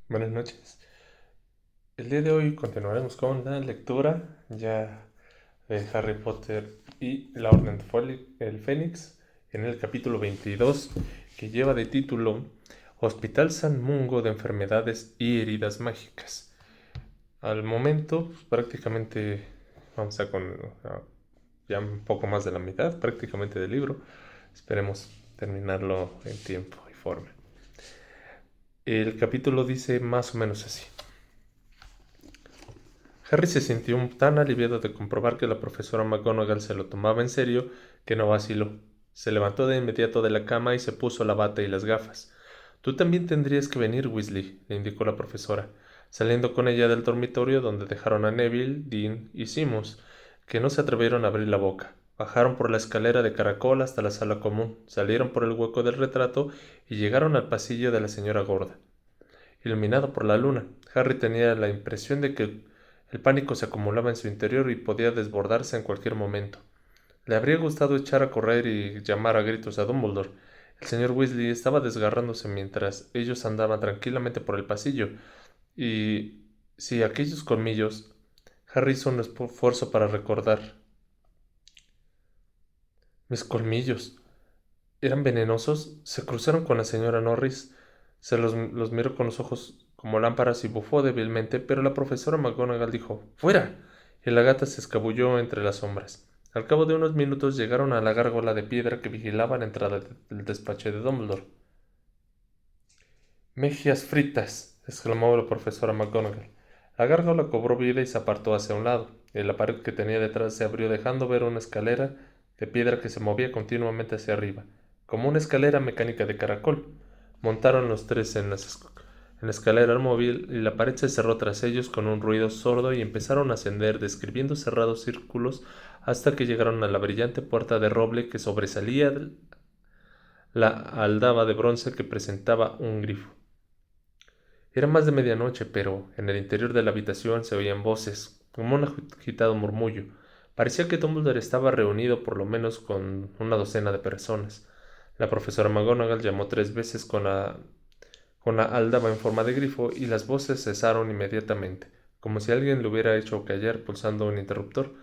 Buenas noches. El día de hoy continuaremos con la lectura ya de Harry Potter y la Orden de el Fénix en el capítulo 22 que lleva de título Hospital San Mungo de Enfermedades y Heridas Mágicas. Al momento prácticamente vamos a ya un poco más de la mitad prácticamente del libro. Esperemos terminarlo en tiempo y forma. El capítulo dice más o menos así. Harry se sintió tan aliviado de comprobar que la profesora McGonagall se lo tomaba en serio que no vaciló. Se levantó de inmediato de la cama y se puso la bata y las gafas. Tú también tendrías que venir, Weasley, le indicó la profesora, saliendo con ella del dormitorio donde dejaron a Neville, Dean y Seamus, que no se atrevieron a abrir la boca. Bajaron por la escalera de caracol hasta la sala común, salieron por el hueco del retrato y llegaron al pasillo de la señora gorda. Iluminado por la luna, Harry tenía la impresión de que el pánico se acumulaba en su interior y podía desbordarse en cualquier momento. Le habría gustado echar a correr y llamar a gritos a Dumbledore. El señor Weasley estaba desgarrándose mientras ellos andaban tranquilamente por el pasillo, y si aquellos colmillos... Harry hizo un esfuerzo para recordar. Mis colmillos. ¿Eran venenosos? Se cruzaron con la señora Norris. Los miró con los ojos como lámparas y bufó débilmente, pero la profesora McGonagall dijo ¡Fuera! Y la gata se escabulló entre las sombras. Al cabo de unos minutos llegaron a la gárgola de piedra que vigilaba la entrada del despacho de Dumbledore. —¡Mejias fritas! —exclamó la profesora McGonagall. La gárgola cobró vida y se apartó hacia un lado, y la pared que tenía detrás se abrió dejando ver una escalera de piedra que se movía continuamente hacia arriba, como una escalera mecánica de caracol. Montaron los tres en la escalera móvil y la pared se cerró tras ellos con un ruido sordo y empezaron a ascender, describiendo cerrados círculos hasta que llegaron a la brillante puerta de roble que sobresalía la aldaba de bronce que presentaba un grifo. Era más de medianoche, pero en el interior de la habitación se oían voces, como un agitado murmullo. Parecía que Dumbledore estaba reunido por lo menos con una docena de personas. La profesora McGonagall llamó 3 veces con la aldaba en forma de grifo y las voces cesaron inmediatamente, como si alguien lo hubiera hecho callar pulsando un interruptor.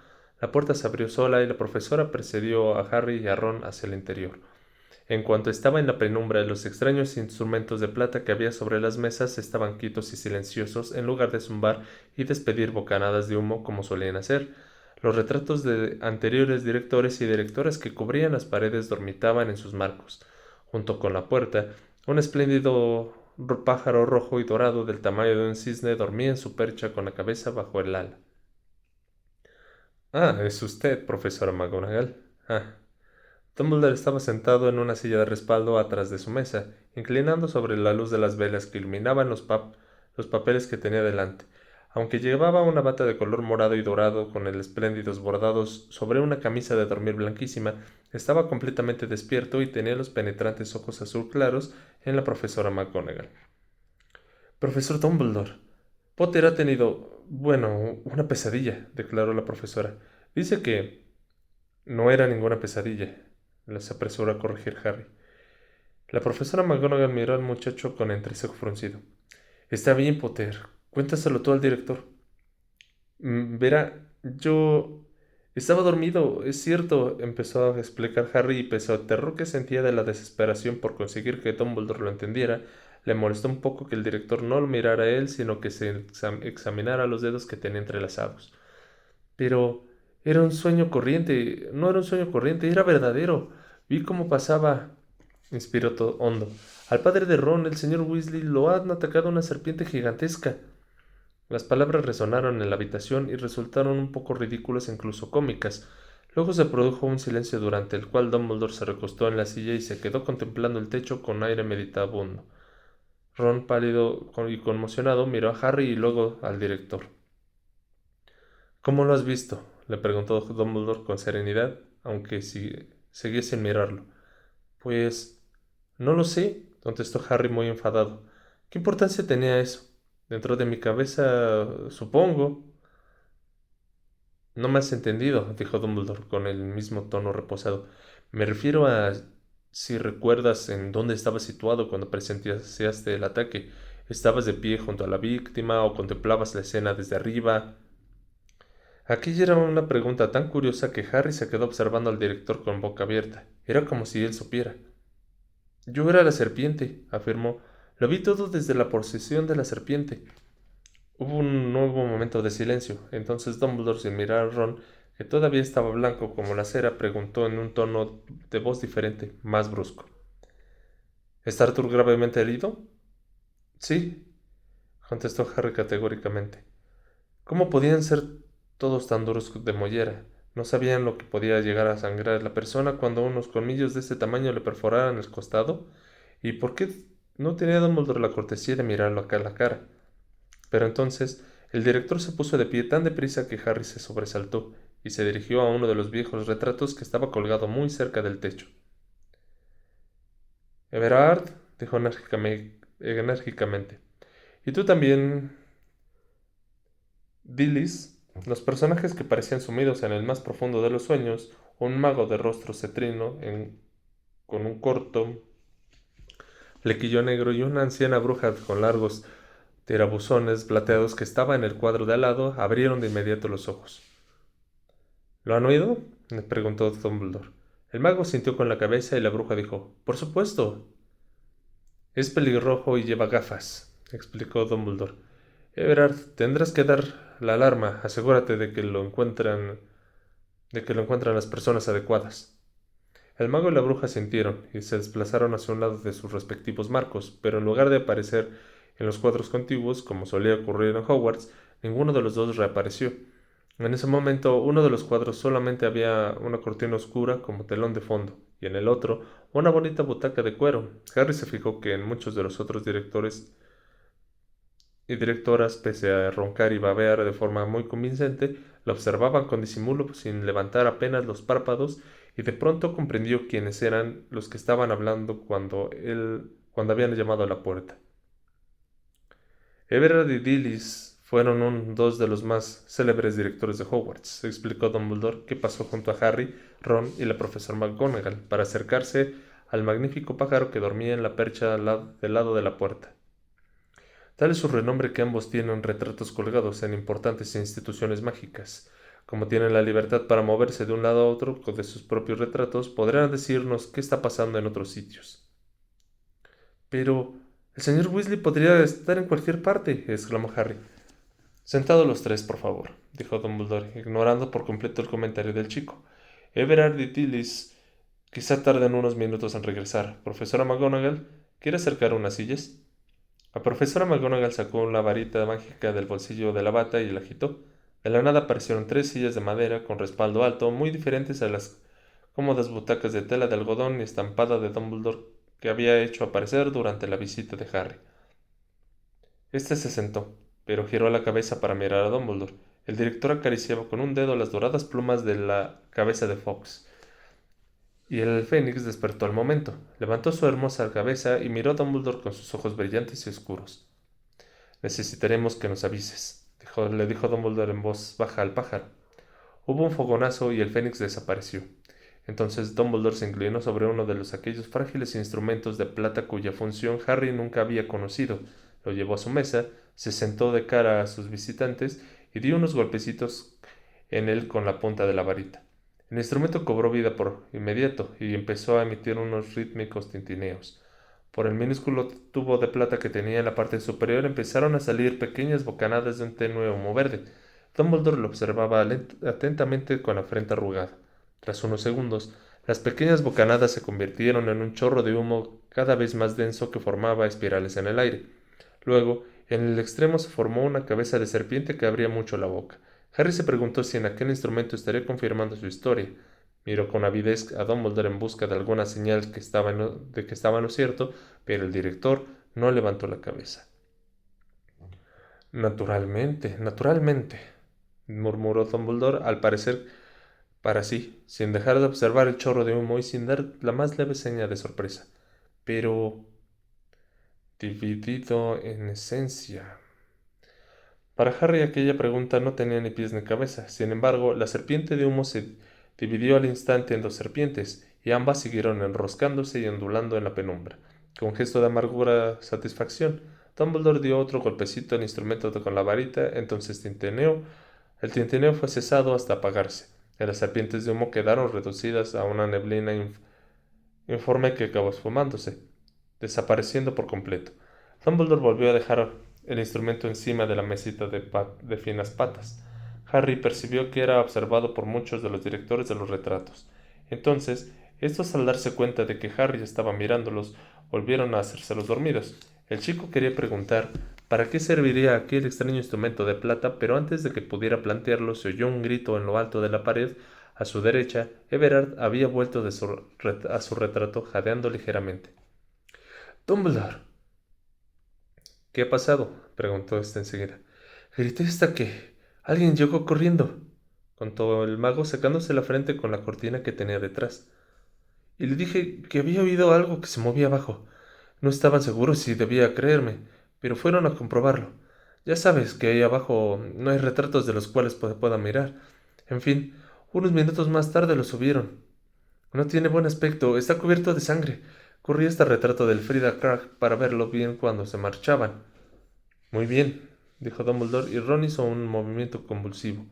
La puerta se abrió sola y la profesora precedió a Harry y a Ron hacia el interior. En cuanto estaba en la penumbra, los extraños instrumentos de plata que había sobre las mesas estaban quietos y silenciosos en lugar de zumbar y despedir bocanadas de humo como solían hacer. Los retratos de anteriores directores y directoras que cubrían las paredes dormitaban en sus marcos. Junto con la puerta, un espléndido pájaro rojo y dorado del tamaño de un cisne dormía en su percha con la cabeza bajo el ala. Ah, es usted, profesora McGonagall. Ah, Dumbledore estaba sentado en una silla de respaldo atrás de su mesa, inclinando sobre la luz de las velas que iluminaban los papeles que tenía delante. Aunque llevaba una bata de color morado y dorado con espléndidos bordados sobre una camisa de dormir blanquísima, estaba completamente despierto y tenía los penetrantes ojos azul claros en la profesora McGonagall. Profesor Dumbledore, Potter ha tenido, bueno, una pesadilla, declaró la profesora. Dice que no era ninguna pesadilla, se apresuró a corregir Harry. La profesora McGonagall miró al muchacho con entrecejo fruncido. Está bien, Potter. Cuéntaselo tú al director. Verá, yo... Estaba dormido, es cierto, empezó a explicar Harry y pese al terror que sentía de la desesperación por conseguir que Dumbledore lo entendiera, le molestó un poco que el director no lo mirara a él, sino que se examinara los dedos que tenía entrelazados. Pero era un sueño corriente, no era un sueño corriente, era verdadero. Vi cómo pasaba, inspiró hondo. Al padre de Ron, el señor Weasley, lo ha atacado una serpiente gigantesca. Las palabras resonaron en la habitación y resultaron un poco ridículas e incluso cómicas. Luego se produjo un silencio durante el cual Dumbledore se recostó en la silla y se quedó contemplando el techo con aire meditabundo. Ron, pálido y conmocionado, miró a Harry y luego al director. ¿Cómo lo has visto? Le preguntó Dumbledore con serenidad, aunque seguía sin mirarlo. Pues no lo sé, contestó Harry muy enfadado. ¿Qué importancia tenía eso? Dentro de mi cabeza, supongo. No me has entendido, dijo Dumbledore con el mismo tono reposado. Me refiero a si recuerdas en dónde estaba situado cuando presenciaste el ataque. ¿Estabas de pie junto a la víctima o contemplabas la escena desde arriba? Aquella era una pregunta tan curiosa que Harry se quedó observando al director con boca abierta. Era como si él supiera. Yo era la serpiente, afirmó. Lo vi todo desde la posesión de la serpiente. Hubo un nuevo momento de silencio. Entonces Dumbledore, sin mirar a Ron, que todavía estaba blanco como la cera, preguntó en un tono de voz diferente, más brusco. ¿Está Arthur gravemente herido? Sí, contestó Harry categóricamente. ¿Cómo podían ser todos tan duros de mollera? No sabían lo que podía llegar a sangrar la persona cuando unos colmillos de ese tamaño le perforaran el costado. ¿Y por qué no tenía Dumbledore la cortesía de mirarlo acá a la cara? Pero entonces el director se puso de pie tan deprisa que Harry se sobresaltó y se dirigió a uno de los viejos retratos que estaba colgado muy cerca del techo. Everard, dijo enérgicamente. Y tú también, Dillis. Los personajes que parecían sumidos en el más profundo de los sueños, un mago de rostro cetrino con un corto flequillo negro y una anciana bruja con largos tirabuzones plateados que estaba en el cuadro de al lado, abrieron de inmediato los ojos. ¿Lo han oído? Le preguntó Dumbledore. El mago sintió con la cabeza y la bruja dijo, «Por supuesto». Es pelirrojo y lleva gafas, explicó Dumbledore. Everard, tendrás que dar la alarma. Asegúrate de que lo encuentran las personas adecuadas. El mago y la bruja sintieron y se desplazaron hacia un lado de sus respectivos marcos, pero en lugar de aparecer en los cuadros contiguos, como solía ocurrir en Hogwarts, ninguno de los dos reapareció. En ese momento, uno de los cuadros solamente había una cortina oscura como telón de fondo, y en el otro, una bonita butaca de cuero. Harry se fijó que en muchos de los otros directores y directoras, pese a roncar y babear de forma muy convincente, la observaban con disimulo sin levantar apenas los párpados, y de pronto comprendió quiénes eran los que estaban hablando cuando habían llamado a la puerta. Everard y Dillis fueron dos de los más célebres directores de Hogwarts, explicó Dumbledore, que pasó junto a Harry, Ron y la profesora McGonagall para acercarse al magnífico pájaro que dormía en la percha del lado de la puerta. Tal es su renombre que ambos tienen retratos colgados en importantes instituciones mágicas. Como tienen la libertad para moverse de un lado a otro de sus propios retratos, podrán decirnos qué está pasando en otros sitios. Pero el señor Weasley podría estar en cualquier parte, exclamó Harry. Sentados los tres, por favor, dijo Dumbledore, ignorando por completo el comentario del chico. Everard y Tillis quizá tarden unos minutos en regresar. Profesora McGonagall, ¿quiere acercar unas sillas? La profesora McGonagall sacó la varita mágica del bolsillo de la bata y la agitó. De la nada aparecieron 3 sillas de madera con respaldo alto, muy diferentes a las cómodas butacas de tela de algodón y estampada de Dumbledore que había hecho aparecer durante la visita de Harry. Este se sentó, pero giró la cabeza para mirar a Dumbledore. El director acariciaba con un dedo las doradas plumas de la cabeza de Fox. Y el Fénix despertó al momento. Levantó su hermosa cabeza y miró a Dumbledore con sus ojos brillantes y oscuros. Necesitaremos que nos avises, le dijo Dumbledore en voz baja al pájaro. Hubo un fogonazo y el Fénix desapareció. Entonces Dumbledore se inclinó sobre uno de aquellos frágiles instrumentos de plata cuya función Harry nunca había conocido. Lo llevó a su mesa, se sentó de cara a sus visitantes y dio unos golpecitos en él con la punta de la varita. El instrumento cobró vida por inmediato y empezó a emitir unos rítmicos tintineos. Por el minúsculo tubo de plata que tenía en la parte superior empezaron a salir pequeñas bocanadas de un tenue humo verde. Dumbledore lo observaba atentamente con la frente arrugada. Tras unos segundos, las pequeñas bocanadas se convirtieron en un chorro de humo cada vez más denso que formaba espirales en el aire. Luego, en el extremo se formó una cabeza de serpiente que abría mucho la boca. Harry se preguntó si en aquel instrumento estaría confirmando su historia. Miró con avidez a Dumbledore en busca de alguna señal de que estaba en lo cierto, pero el director no levantó la cabeza. Naturalmente, naturalmente, murmuró Dumbledore, al parecer para sí, sin dejar de observar el chorro de humo y sin dar la más leve seña de sorpresa. Pero dividido en esencia. Para Harry aquella pregunta no tenía ni pies ni cabeza. Sin embargo, la serpiente de humo se dividió al instante en 2 serpientes, y ambas siguieron enroscándose y ondulando en la penumbra. Con gesto de amargura satisfacción, Dumbledore dio otro golpecito al instrumento con la varita, entonces tintineó. El tintineo fue cesado hasta apagarse, y las serpientes de humo quedaron reducidas a una neblina informe que acabó esfumándose, desapareciendo por completo. Dumbledore volvió a dejar el instrumento encima de la mesita de finas patas. Harry percibió que era observado por muchos de los directores de los retratos. Entonces, estos, al darse cuenta de que Harry estaba mirándolos, volvieron a hacerse los dormidos. El chico quería preguntar para qué serviría aquel extraño instrumento de plata, pero antes de que pudiera plantearlo, se oyó un grito en lo alto de la pared. A su derecha, Everard había vuelto a su retrato, jadeando ligeramente. «Dumbledore». «¿Qué ha pasado?», preguntó éste enseguida. «Grité hasta que alguien llegó corriendo», contó el mago secándose la frente con la cortina que tenía detrás. «Y le dije que había oído algo que se movía abajo. No estaban seguros si debía creerme, pero fueron a comprobarlo. Ya sabes que ahí abajo no hay retratos de los cuales pueda mirar. En fin, unos minutos más tarde lo subieron. No tiene buen aspecto, está cubierto de sangre. Corrí hasta el retrato del Frida Krag para verlo bien cuando se marchaban». «Muy bien», dijo Dumbledore, y Ron hizo un movimiento convulsivo.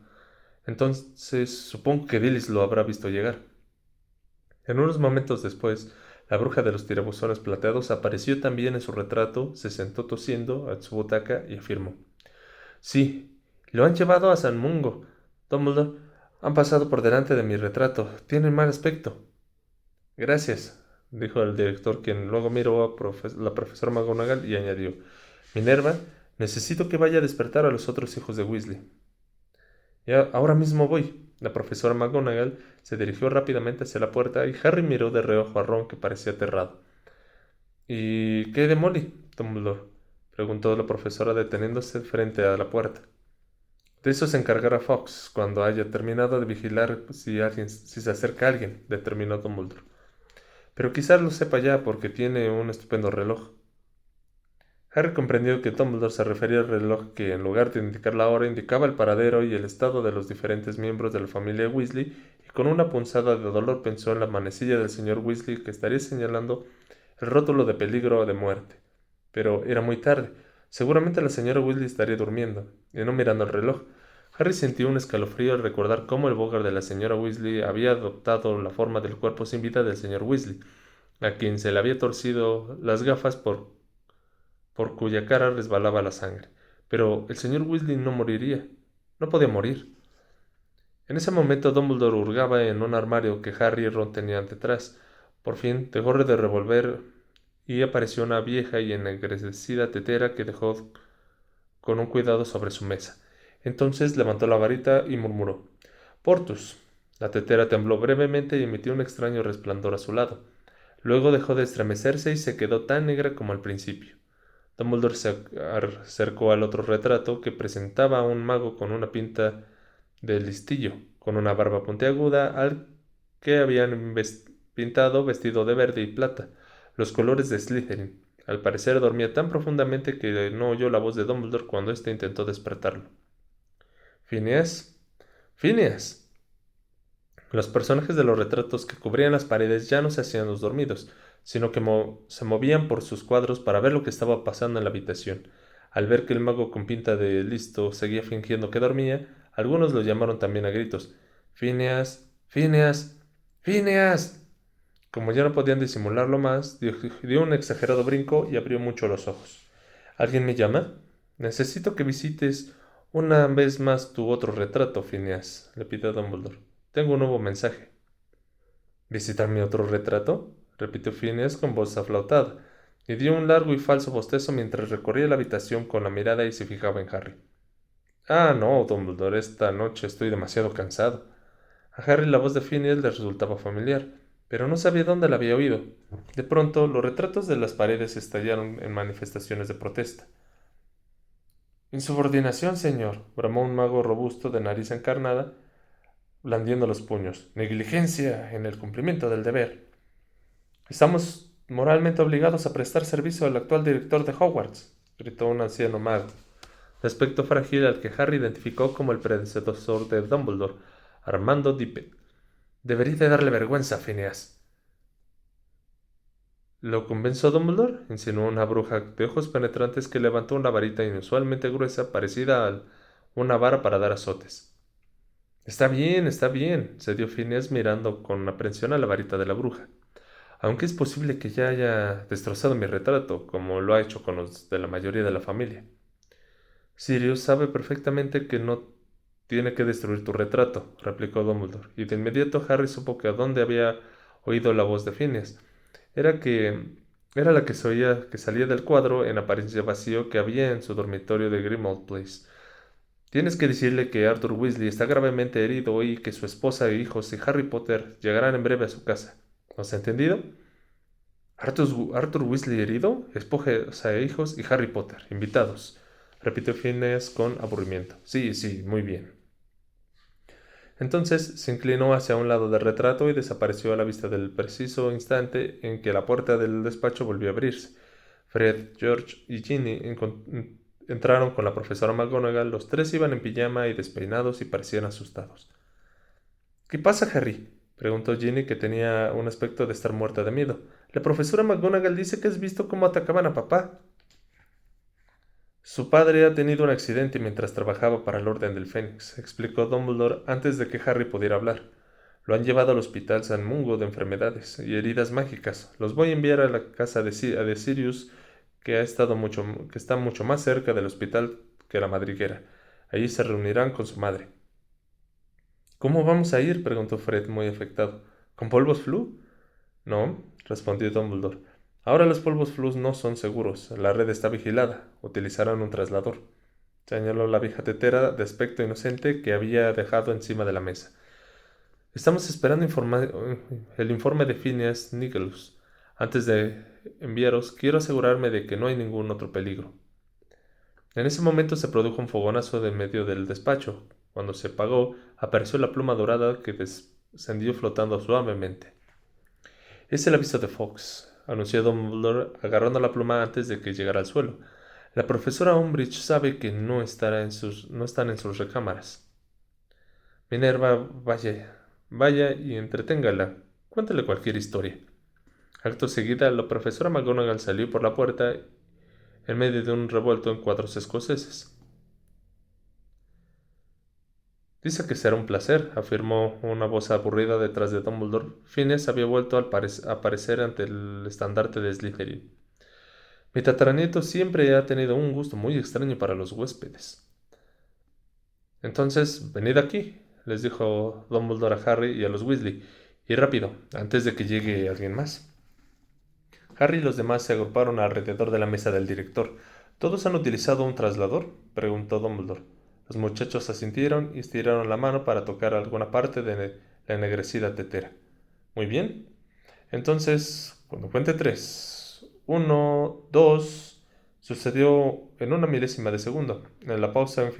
«Entonces supongo que Dillis lo habrá visto llegar». En unos momentos después, la bruja de los tirabuzones plateados apareció también en su retrato, se sentó tosiendo a su butaca y afirmó: «Sí, lo han llevado a San Mungo, Dumbledore. Han pasado por delante de mi retrato. Tienen mal aspecto». «Gracias», dijo el director, quien luego miró a la profesora McGonagall y añadió: «Minerva, necesito que vaya a despertar a los otros hijos de Weasley». «Ya, ahora mismo voy». La profesora McGonagall se dirigió rápidamente hacia la puerta y Harry miró de reojo a Ron, que parecía aterrado. «¿Y qué de Molly, Dumbledore?», preguntó la profesora deteniéndose frente a la puerta. «De eso se encargará Fox cuando haya terminado de vigilar si se acerca alguien», determinó Dumbledore. «Pero quizás lo sepa ya porque tiene un estupendo reloj». Harry comprendió que Dumbledore se refería al reloj que, en lugar de indicar la hora, indicaba el paradero y el estado de los diferentes miembros de la familia Weasley, y con una punzada de dolor pensó en la manecilla del señor Weasley, que estaría señalando el rótulo de peligro o de muerte. Pero era muy tarde. Seguramente la señora Weasley estaría durmiendo, y no mirando el reloj. Harry sintió un escalofrío al recordar cómo el bogar de la señora Weasley había adoptado la forma del cuerpo sin vida del señor Weasley, a quien se le había torcido las gafas por cuya cara resbalaba la sangre. Pero el señor Weasley no moriría. No podía morir. En ese momento Dumbledore hurgaba en un armario que Harry y Ron tenían detrás. Por fin dejó de revolver y apareció una vieja y ennegrecida tetera que dejó con un cuidado sobre su mesa. Entonces levantó la varita y murmuró: «Portus». La tetera tembló brevemente y emitió un extraño resplandor a su lado. Luego dejó de estremecerse y se quedó tan negra como al principio. Dumbledore se acercó al otro retrato, que presentaba a un mago con una pinta de listillo, con una barba puntiaguda, al que habían pintado vestido de verde y plata, los colores de Slytherin. Al parecer dormía tan profundamente que no oyó la voz de Dumbledore cuando éste intentó despertarlo. «Phineas, Phineas». Los personajes de los retratos que cubrían las paredes ya no se hacían los dormidos, sino que se movían por sus cuadros para ver lo que estaba pasando en la habitación. Al ver que el mago con pinta de listo seguía fingiendo que dormía, algunos lo llamaron también a gritos: «Phineas, Phineas, Phineas». Como ya no podían disimularlo más, dio un exagerado brinco y abrió mucho los ojos. «¿Alguien me llama? Necesito que visites una vez más tu otro retrato, Phineas», le pidió Dumbledore. «Tengo un nuevo mensaje». «¿Visitar mi otro retrato?», repitió Phineas con voz aflautada, y dio un largo y falso bostezo mientras recorría la habitación con la mirada y se fijaba en Harry. «Ah, no, Dumbledore, esta noche estoy demasiado cansado». A Harry la voz de Phineas le resultaba familiar, pero no sabía dónde la había oído. De pronto, los retratos de las paredes estallaron en manifestaciones de protesta. «Insubordinación, señor», bramó un mago robusto de nariz encarnada, blandiendo los puños. «Negligencia en el cumplimiento del deber. Estamos moralmente obligados a prestar servicio al actual director de Hogwarts», gritó un anciano mago, de aspecto frágil, al que Harry identificó como el predecesor de Dumbledore, Armando Dippet. «Debería de darle vergüenza, Phineas». ¿Lo convenzo, Dumbledore?, insinuó una bruja de ojos penetrantes que levantó una varita inusualmente gruesa parecida a una vara para dar azotes. Está bien, cedió Phineas mirando con aprensión a la varita de la bruja. Aunque es posible que ya haya destrozado mi retrato, como lo ha hecho con los de la mayoría de la familia. Sirius sabe perfectamente que no tiene que destruir tu retrato, replicó Dumbledore, y de inmediato Harry supo que a dónde había oído la voz de Phineas. Era que era la que se oía que salía del cuadro en apariencia vacío que había en su dormitorio de Grimmauld Place. Tienes que decirle que Arthur Weasley está gravemente herido y que su esposa e hijos y Harry Potter llegarán en breve a su casa. ¿Has entendido? Arthur Weasley herido, esposa e hijos y Harry Potter, invitados, repitió Phineas con aburrimiento. Sí, sí, muy bien. Entonces se inclinó hacia un lado del retrato y desapareció a la vista del preciso instante en que la puerta del despacho volvió a abrirse. Fred, George y Ginny entraron con la profesora McGonagall. Los tres iban en pijama y despeinados y parecían asustados. ¿Qué pasa, Harry?, preguntó Ginny, que tenía un aspecto de estar muerta de miedo. La profesora McGonagall dice que has visto cómo atacaban a papá. Su padre ha tenido un accidente mientras trabajaba para el Orden del Fénix, explicó Dumbledore antes de que Harry pudiera hablar. Lo han llevado al hospital San Mungo de enfermedades y heridas mágicas. Los voy a enviar a la casa de Sirius, que está mucho más cerca del hospital que la madriguera. Allí se reunirán con su madre. ¿Cómo vamos a ir?, preguntó Fred, muy afectado. ¿Con polvos flu? No, respondió Dumbledore. Ahora los polvos flus no son seguros. La red está vigilada. Utilizarán un traslador. Señaló la vieja tetera de aspecto inocente que había dejado encima de la mesa. Estamos esperando el informe de Phineas Nicholas. Antes de enviaros, quiero asegurarme de que no hay ningún otro peligro. En ese momento se produjo un fogonazo en medio del despacho. Cuando se apagó, apareció la pluma dorada que descendió flotando suavemente. Es el aviso de Fox, anunció Dumbledore, agarrando la pluma antes de que llegara al suelo. La profesora Umbridge sabe que no están en sus recámaras. Minerva, vaya y entreténgala. Cuéntale cualquier historia. Acto seguida, la profesora McGonagall salió por la puerta en medio de un revuelto en cuadros escoceses. Dice que será un placer, afirmó una voz aburrida detrás de Dumbledore. Phineas había vuelto a aparecer ante el estandarte de Slytherin. Mi tataranieto siempre ha tenido un gusto muy extraño para los huéspedes. Entonces, venid aquí, les dijo Dumbledore a Harry y a los Weasley, y rápido, antes de que llegue alguien más. Harry y los demás se agruparon alrededor de la mesa del director. ¿Todos han utilizado un traslador?, preguntó Dumbledore. Los muchachos asintieron y estiraron la mano para tocar alguna parte de la ennegrecida tetera. Muy bien. Entonces, cuando cuente 3. 1, 2. Sucedió en una milésima de segundo, en la pausa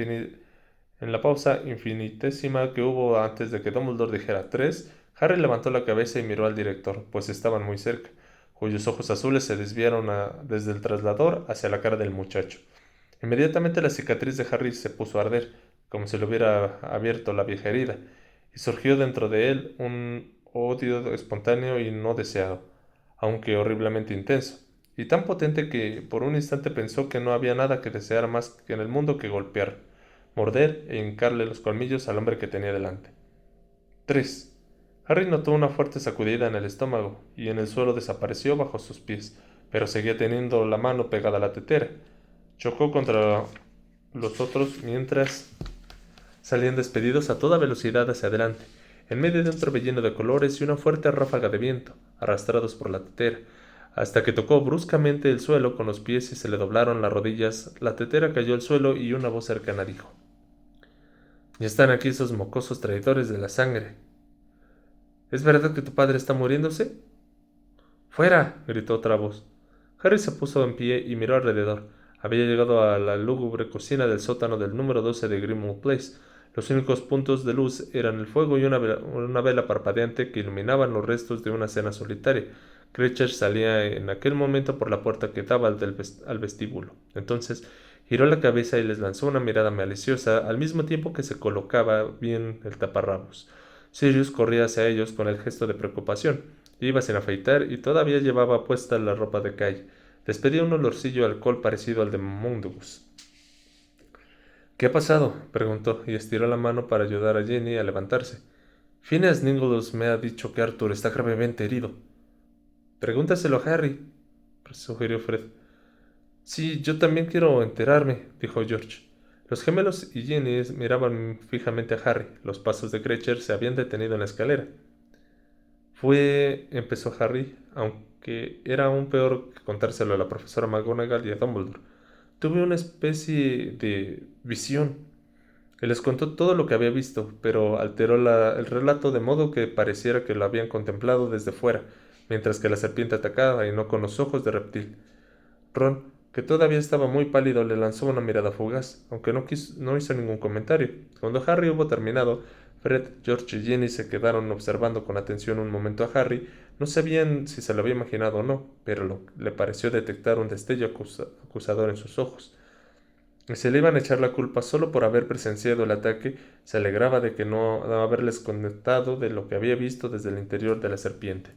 infinitésima que hubo antes de que Dumbledore dijera 3. Harry levantó la cabeza y miró al director, pues estaban muy cerca, cuyos ojos azules se desviaron desde el traslador hacia la cara del muchacho. Inmediatamente la cicatriz de Harry se puso a arder, como si le hubiera abierto la vieja herida, y surgió dentro de él un odio espontáneo y no deseado, aunque horriblemente intenso, y tan potente que por un instante pensó que no había nada que deseara más en el mundo que golpear, morder e hincarle los colmillos al hombre que tenía delante. 3. Harry notó una fuerte sacudida en el estómago, y en el suelo desapareció bajo sus pies, pero seguía teniendo la mano pegada a la tetera. Chocó contra los otros mientras salían despedidos a toda velocidad hacia adelante, en medio de un torbellino de colores y una fuerte ráfaga de viento, arrastrados por la tetera, hasta que tocó bruscamente el suelo con los pies y se le doblaron las rodillas. La tetera cayó al suelo y una voz cercana dijo: «Ya están aquí esos mocosos traidores de la sangre. ¿Es verdad que tu padre está muriéndose?» «¡Fuera!», gritó otra voz. Harry se puso en pie y miró alrededor. Había llegado a la lúgubre cocina del sótano del número 12 de Grimmauld Place. Los únicos puntos de luz eran el fuego y una vela parpadeante que iluminaban los restos de una cena solitaria. Cratchit salía en aquel momento por la puerta que daba al vestíbulo. Entonces giró la cabeza y les lanzó una mirada maliciosa, al mismo tiempo que se colocaba bien el taparrabos. Sirius corría hacia ellos con el gesto de preocupación, Iba sin afeitar y todavía llevaba puesta la ropa de calle. Despedía un olorcillo a alcohol parecido al de Mundus. —¿Qué ha pasado? —preguntó, y estiró la mano para ayudar a Ginny a levantarse. —Phineas Ningles me ha dicho que Arthur está gravemente herido. —Pregúntaselo a Harry —sugirió Fred. —Sí, yo también quiero enterarme —dijo George. Los gemelos y Ginny miraban fijamente a Harry. Los pasos de Creacher se habían detenido en la escalera. —empezó Harry, aunque era aún peor que contárselo a la profesora McGonagall y a Dumbledore. Tuve una especie de visión. Él les contó todo lo que había visto, pero alteró el relato de modo que pareciera que lo habían contemplado desde fuera, mientras que la serpiente atacaba y no con los ojos de reptil. Ron, que todavía estaba muy pálido, le lanzó una mirada fugaz, aunque no hizo ningún comentario. Cuando Harry hubo terminado, Fred, George y Ginny se quedaron observando con atención un momento a Harry. No sabían si se lo había imaginado o no, pero le pareció detectar un destello acusador en sus ojos. Y se le iban a echar la culpa solo por haber presenciado el ataque. Se alegraba de que no haberles contado de lo que había visto desde el interior de la serpiente.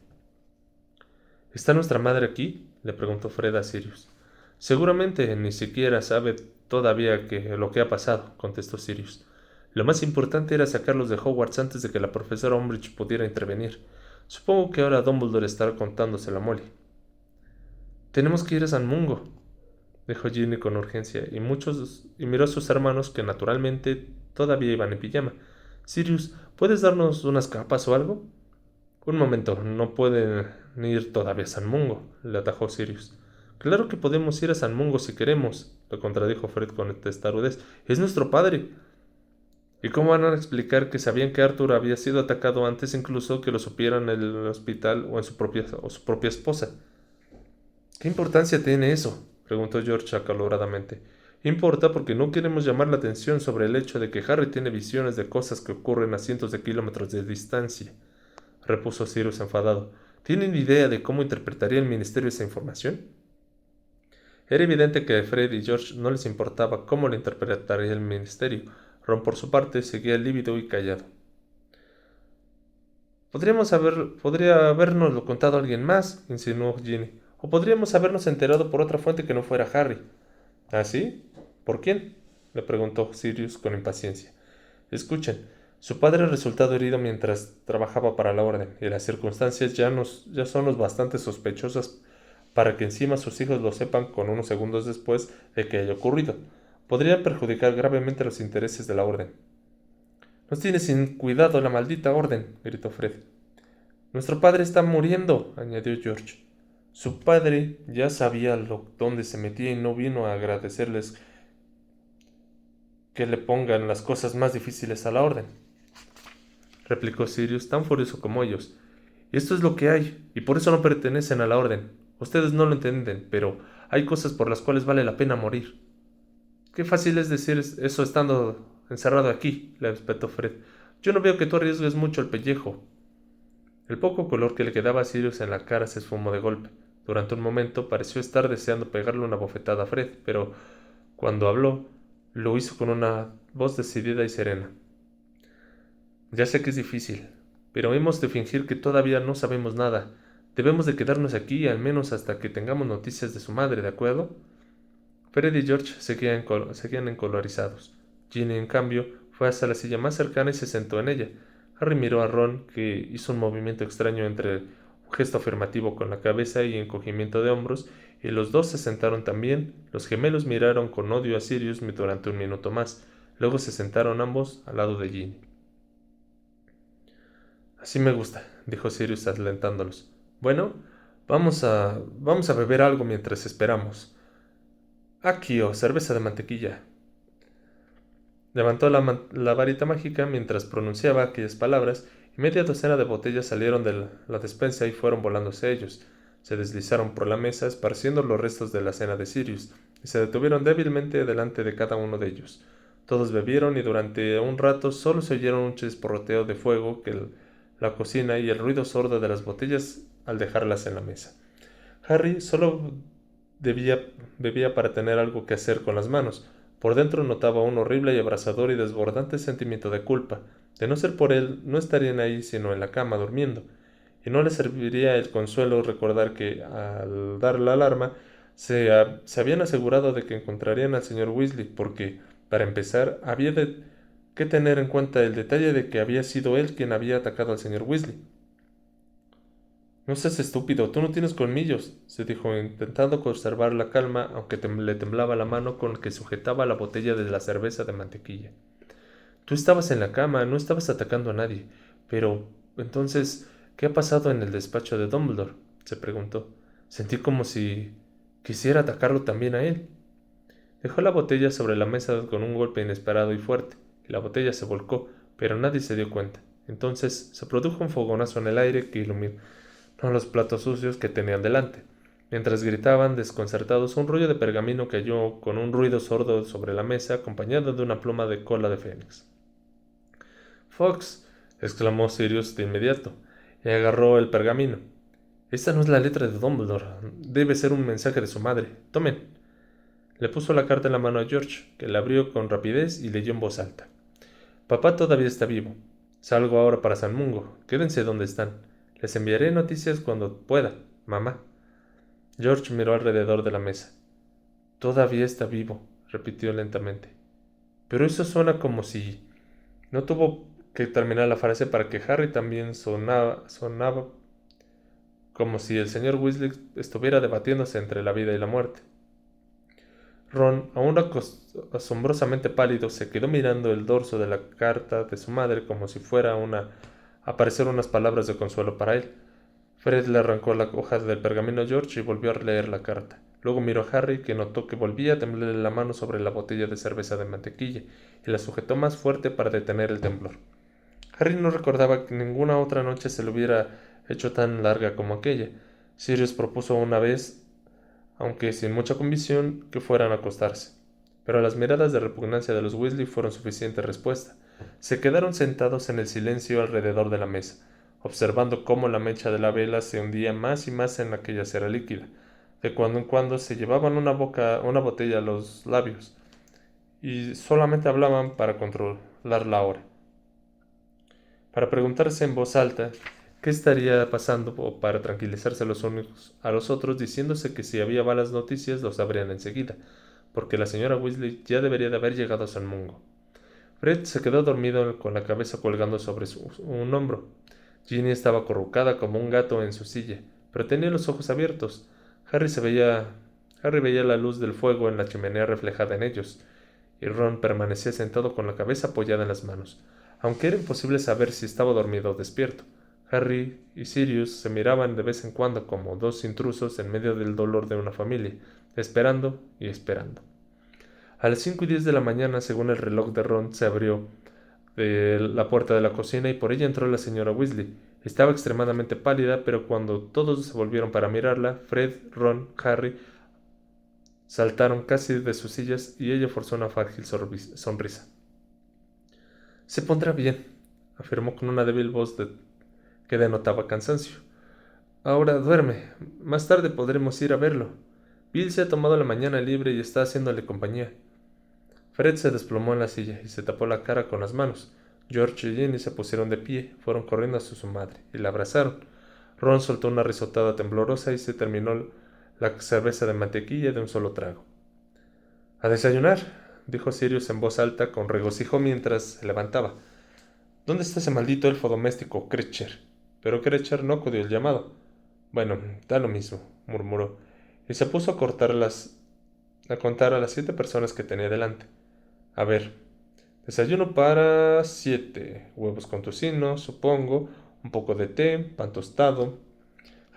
—¿Está nuestra madre aquí? —le preguntó Fred a Sirius. —Seguramente ni siquiera sabe todavía lo que ha pasado —contestó Sirius. Lo más importante era sacarlos de Hogwarts antes de que la profesora Umbridge pudiera intervenir. Supongo que ahora Dumbledore estará contándosela a Molly. —Tenemos que ir a San Mungo —dijo Ginny con urgencia, y miró a sus hermanos, que naturalmente todavía iban en pijama. —Sirius, ¿puedes darnos unas capas o algo? —Un momento, no pueden ir todavía a San Mungo —le atajó Sirius. —Claro que podemos ir a San Mungo si queremos —lo contradijo Fred con testarudez—. Es nuestro padre. —¿Y cómo van a explicar que sabían que Arthur había sido atacado antes incluso que lo supieran en el hospital o su propia esposa? —¿Qué importancia tiene eso? —preguntó George acaloradamente. —Importa porque no queremos llamar la atención sobre el hecho de que Harry tiene visiones de cosas que ocurren a cientos de kilómetros de distancia —repuso Sirius enfadado—. ¿Tienen idea de cómo interpretaría el ministerio esa información? Era evidente que a Fred y George no les importaba cómo la interpretaría el ministerio. Ron, por su parte, seguía lívido y callado. —Podría habernoslo contado alguien más —insinuó Ginny—, o podríamos habernos enterado por otra fuente que no fuera Harry. —¿Ah, sí? ¿Por quién? —le preguntó Sirius con impaciencia. Escuchen, su padre ha resultado herido mientras trabajaba para la Orden, y las circunstancias ya son lo bastante sospechosas para que encima sus hijos lo sepan con unos segundos después de que haya ocurrido. Podrían perjudicar gravemente los intereses de la Orden. —Nos tiene sin cuidado la maldita Orden —gritó Fred. —Nuestro padre está muriendo —añadió George. Su padre ya sabía dónde se metía y no vino a agradecerles que le pongan las cosas más difíciles a la Orden —replicó Sirius, tan furioso como ellos—. Y esto es lo que hay, y por eso no pertenecen a la Orden. Ustedes no lo entienden, pero hay cosas por las cuales vale la pena morir. —Qué fácil es decir eso estando encerrado aquí —le espetó Fred—. Yo no veo que tú arriesgues mucho el pellejo. El poco color que le quedaba a Sirius en la cara se esfumó de golpe. Durante un momento pareció estar deseando pegarle una bofetada a Fred, pero cuando habló, lo hizo con una voz decidida y serena. —Ya sé que es difícil, pero hemos de fingir que todavía no sabemos nada. Debemos de quedarnos aquí al menos hasta que tengamos noticias de su madre, ¿de acuerdo? Fred y George seguían encolorizados. Ginny, en cambio, fue hasta la silla más cercana y se sentó en ella. Harry miró a Ron, que hizo un movimiento extraño entre un gesto afirmativo con la cabeza y encogimiento de hombros, y los dos se sentaron también. Los gemelos miraron con odio a Sirius durante un minuto más. Luego se sentaron ambos al lado de Ginny. —Así me gusta —dijo Sirius alentándolos—. Bueno, vamos a beber algo mientras esperamos. Accio, cerveza de mantequilla. Levantó la varita mágica mientras pronunciaba aquellas palabras, y media docena de botellas salieron de la despensa y fueron volando hacia ellos. Se deslizaron por la mesa, esparciendo los restos de la cena de Sirius, y se detuvieron débilmente delante de cada uno de ellos. Todos bebieron, y durante un rato solo se oyeron un chisporroteo de fuego que la cocina y el ruido sordo de las botellas al dejarlas en la mesa. Harry solo bebía para tener algo que hacer con las manos. Por dentro notaba un horrible y abrasador y desbordante sentimiento de culpa. De no ser por él, no estarían ahí sino en la cama durmiendo. y no le serviría el consuelo recordar que, al dar la alarma, se habían asegurado de que encontrarían al señor Weasley, porque, para empezar, que tener en cuenta el detalle de que había sido él quien había atacado al señor Weasley. No seas estúpido, tú no tienes colmillos, se dijo, intentando conservar la calma, aunque le temblaba la mano con que sujetaba la botella de la cerveza de mantequilla. Tú estabas en la cama, no estabas atacando a nadie. Pero, entonces, ¿qué ha pasado en el despacho de Dumbledore? Se preguntó. Sentí como si quisiera atacarlo también a él. Dejó la botella sobre la mesa con un golpe inesperado y fuerte, y la botella se volcó, pero nadie se dio cuenta. Entonces se produjo un fogonazo en el aire que iluminó los platos sucios que tenían delante. Mientras gritaban desconcertados, un rollo de pergamino cayó con un ruido sordo sobre la mesa, acompañado de una pluma de cola de fénix. Fox, exclamó Sirius de inmediato, y agarró el pergamino. Esta no es la letra de Dumbledore. Debe ser un mensaje de su madre. Tomen. Le puso la carta en la mano a George, que la abrió con rapidez y leyó en voz alta. Papá todavía está vivo. Salgo ahora para San Mungo. Quédense donde están. Les enviaré noticias cuando pueda, mamá. George miró alrededor de la mesa. Todavía está vivo, repitió lentamente. Pero eso suena como si... No tuvo que terminar la frase para que Harry también sonaba como si el señor Weasley estuviera debatiéndose entre la vida y la muerte. Ron, aún asombrosamente pálido, se quedó mirando el dorso de la carta de su madre como si fuera a aparecer unas palabras de consuelo para él. Fred le arrancó la hoja del pergamino a George y volvió a leer la carta. Luego miró a Harry, que notó que volvía a temblarle la mano sobre la botella de cerveza de mantequilla, y la sujetó más fuerte para detener el temblor. Harry no recordaba que ninguna otra noche se le hubiera hecho tan larga como aquella. Sirius propuso una vez, aunque sin mucha convicción, que fueran a acostarse. Pero las miradas de repugnancia de los Weasley fueron suficiente respuesta. Se quedaron sentados en el silencio alrededor de la mesa, observando cómo la mecha de la vela se hundía más y más en aquella cera líquida. De cuando en cuando se llevaban una botella a los labios, y solamente hablaban para controlar la hora, para preguntarse en voz alta qué estaría pasando o para tranquilizarse los unos a los otros, diciéndose que si había malas noticias lo sabrían enseguida, porque la señora Weasley ya debería de haber llegado a San Mungo. Fred se quedó dormido con la cabeza colgando sobre un hombro. Ginny estaba acurrucada como un gato en su silla, pero tenía los ojos abiertos. Harry veía la luz del fuego en la chimenea reflejada en ellos, y Ron permanecía sentado con la cabeza apoyada en las manos, aunque era imposible saber si estaba dormido o despierto. Harry y Sirius se miraban de vez en cuando como dos intrusos en medio del dolor de una familia, esperando y esperando. A las 5:10 de la mañana, según el reloj de Ron, se abrió la puerta de la cocina y por ella entró la señora Weasley. Estaba extremadamente pálida, pero cuando todos se volvieron para mirarla, Fred, Ron, Harry saltaron casi de sus sillas y ella forzó una frágil sonrisa. Se pondrá bien, afirmó con una débil voz que denotaba cansancio. Ahora duerme. Más tarde podremos ir a verlo. Bill se ha tomado la mañana libre y está haciéndole compañía. Fred se desplomó en la silla y se tapó la cara con las manos. George y Ginny se pusieron de pie, fueron corriendo hacia su madre y la abrazaron. Ron soltó una risotada temblorosa y se terminó la cerveza de mantequilla de un solo trago. —A desayunar —dijo Sirius en voz alta con regocijo mientras se levantaba. —¿Dónde está ese maldito elfo doméstico, Cretcher? Pero Cretcher no acudió el llamado. —Bueno, da lo mismo —murmuró, y se puso a contar a las 7 personas que tenía delante. A ver, desayuno para 7, huevos con tocino, supongo, un poco de té, pan tostado.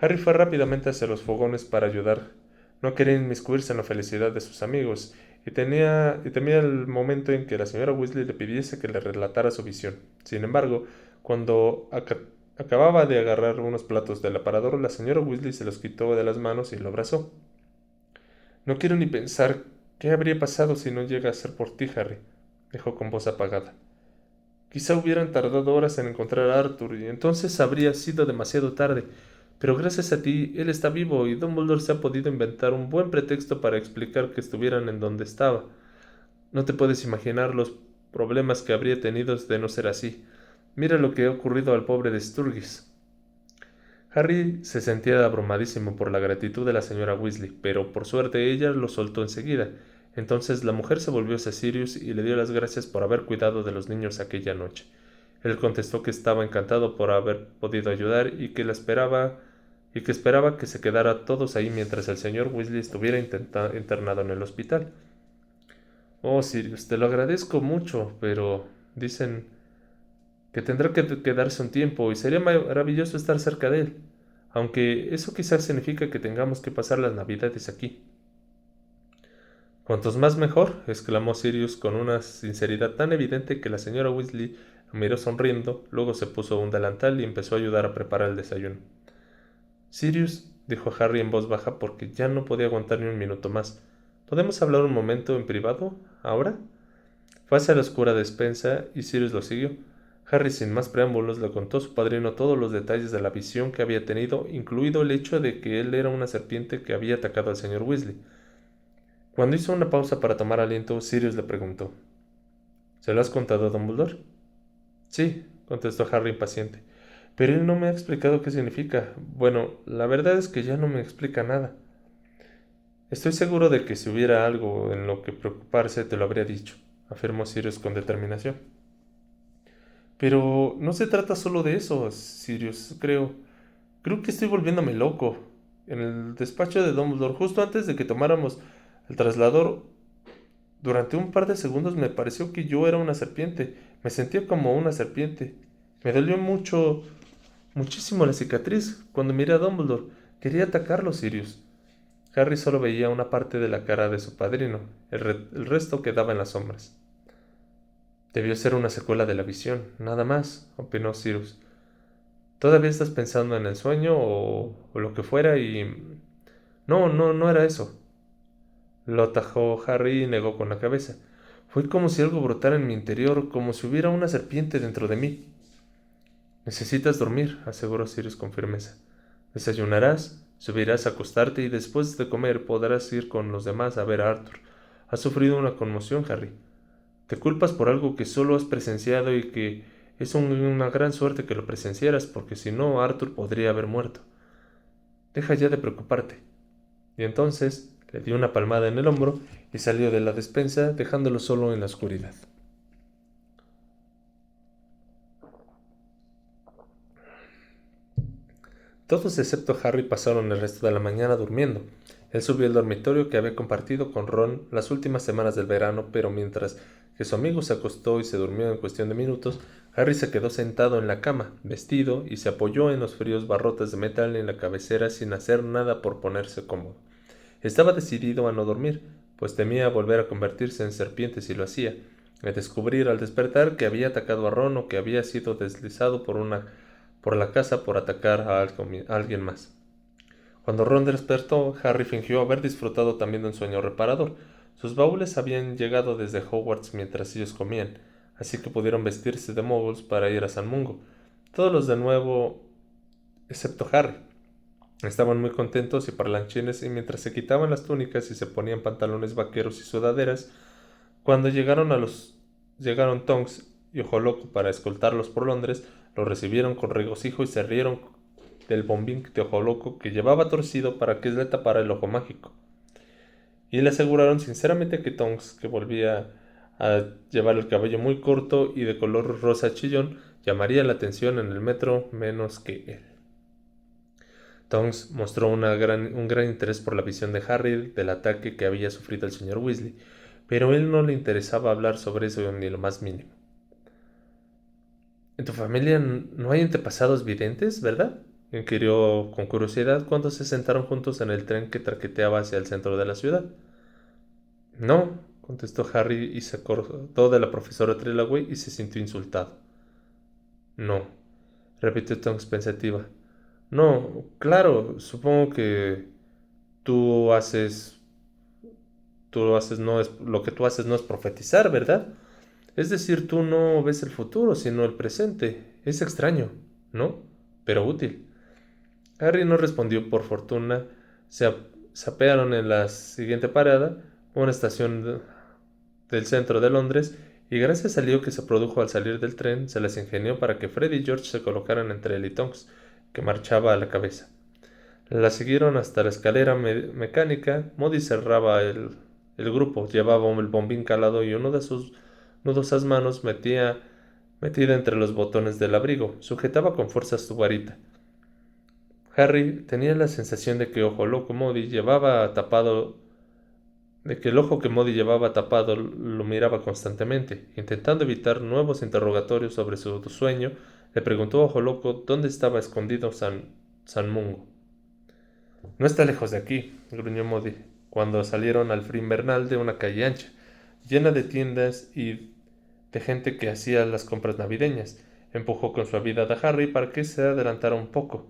Harry fue rápidamente hacia los fogones para ayudar. No quería inmiscuirse en la felicidad de sus amigos, y temía el momento en que la señora Weasley le pidiese que le relatara su visión. Sin embargo, cuando acababa de agarrar unos platos del aparador, la señora Weasley se los quitó de las manos y lo abrazó. No quiero ni pensar qué habría pasado si no llega a ser por ti, Harry, dijo con voz apagada. Quizá hubieran tardado horas en encontrar a Arthur y entonces habría sido demasiado tarde. Pero gracias a ti, él está vivo y Dumbledore se ha podido inventar un buen pretexto para explicar que estuvieran en donde estaba. No te puedes imaginar los problemas que habría tenido de no ser así. Mira lo que ha ocurrido al pobre de Sturgis. Harry se sentía abrumadísimo por la gratitud de la señora Weasley, pero por suerte ella lo soltó enseguida. Entonces la mujer se volvió hacia Sirius y le dio las gracias por haber cuidado de los niños aquella noche. Él contestó que estaba encantado por haber podido ayudar y que esperaba que se quedara todos ahí mientras el señor Weasley estuviera internado en el hospital. Oh, Sirius, te lo agradezco mucho, pero dicen que tendrá que quedarse un tiempo y sería maravilloso estar cerca de él, aunque eso quizás significa que tengamos que pasar las navidades aquí. Cuantos más mejor, exclamó Sirius con una sinceridad tan evidente que la señora Weasley lo miró sonriendo, luego se puso un delantal y empezó a ayudar a preparar el desayuno. Sirius, dijo Harry en voz baja porque ya no podía aguantar ni un minuto más. ¿Podemos hablar un momento en privado, ahora? Fue hacia la oscura despensa y Sirius lo siguió. Harry, sin más preámbulos, le contó a su padrino todos los detalles de la visión que había tenido, incluido el hecho de que él era una serpiente que había atacado al señor Weasley. Cuando hizo una pausa para tomar aliento, Sirius le preguntó: ¿Se lo has contado a Dumbledore? Sí, contestó Harry impaciente. Pero él no me ha explicado qué significa. Bueno, la verdad es que ya no me explica nada. Estoy seguro de que si hubiera algo en lo que preocuparse te lo habría dicho, afirmó Sirius con determinación. Pero no se trata solo de eso, Sirius, Creo que estoy volviéndome loco. En el despacho de Dumbledore, justo antes de que tomáramos el traslador, durante un par de segundos me pareció que yo era una serpiente. Me sentía como una serpiente. Me dolió muchísimo la cicatriz cuando miré a Dumbledore. Quería atacarlo, Sirius. Harry solo veía una parte de la cara de su padrino. El resto quedaba en las sombras. Debió ser una secuela de la visión, nada más, opinó Sirius. ¿Todavía estás pensando en el sueño o lo que fuera y... No era eso. Lo atajó Harry y negó con la cabeza. Fue como si algo brotara en mi interior, como si hubiera una serpiente dentro de mí. Necesitas dormir, aseguró Sirius con firmeza. Desayunarás, subirás a acostarte y después de comer podrás ir con los demás a ver a Arthur. Has sufrido una conmoción, Harry. Te culpas por algo que solo has presenciado y que es una gran suerte que lo presenciaras, porque si no, Arthur podría haber muerto. Deja ya de preocuparte. Y entonces le dio una palmada en el hombro y salió de la despensa, dejándolo solo en la oscuridad. Todos excepto Harry pasaron el resto de la mañana durmiendo. Él subió al dormitorio que había compartido con Ron las últimas semanas del verano, pero mientras que su amigo se acostó y se durmió en cuestión de minutos, Harry se quedó sentado en la cama, vestido, y se apoyó en los fríos barrotes de metal en la cabecera sin hacer nada por ponerse cómodo. Estaba decidido a no dormir, pues temía volver a convertirse en serpiente si lo hacía, y descubrir al despertar que había atacado a Ron o que había sido deslizado por la casa por atacar a alguien más. Cuando Ron despertó, Harry fingió haber disfrutado también de un sueño reparador. Sus baúles habían llegado desde Hogwarts mientras ellos comían, así que pudieron vestirse de muggles para ir a San Mungo. Todos los de nuevo, excepto Harry. Estaban muy contentos y parlanchines y mientras se quitaban las túnicas y se ponían pantalones vaqueros y sudaderas, cuando llegaron Tonks y Ojo Loco para escoltarlos por Londres, los recibieron con regocijo y se rieron del bombín de Ojo Loco que llevaba torcido para que le tapara el ojo mágico. Y le aseguraron sinceramente que Tonks, que volvía a llevar el cabello muy corto y de color rosa chillón, llamaría la atención en el metro menos que él. Tonks mostró un gran interés por la visión de Harry del ataque que había sufrido el señor Weasley, pero a él no le interesaba hablar sobre eso ni lo más mínimo. ¿En tu familia no hay antepasados videntes, verdad?, inquirió con curiosidad cuando se sentaron juntos en el tren que traqueteaba hacia el centro de la ciudad. No, contestó Harry y se acordó de la profesora Trelawney y se sintió insultado. No, repitió Tonks pensativa. No, claro, supongo que tú haces, no es, lo que tú haces no es profetizar, ¿verdad? Es decir, tú no ves el futuro, sino el presente. Es extraño, ¿no? Pero útil. Harry no respondió por fortuna. Se apearon en la siguiente parada, una estación del centro de Londres, y gracias al lío que se produjo al salir del tren, se les ingenió para que Fred y George se colocaran entre él y Tonks, que marchaba a la cabeza. La siguieron hasta la escalera mecánica. Modi cerraba el grupo, llevaba el bombín calado y una de sus nudosas manos metida entre los botones del abrigo, sujetaba con fuerza su varita. Harry tenía la sensación de que el ojo que Modi llevaba tapado lo miraba constantemente. Intentando evitar nuevos interrogatorios sobre su sueño, le preguntó a Ojo Loco dónde estaba escondido San Mungo. No está lejos de aquí, gruñó Modi, cuando salieron al frío invernal de una calle ancha, llena de tiendas y de gente que hacía las compras navideñas. Empujó con suavidad a Harry para que se adelantara un poco.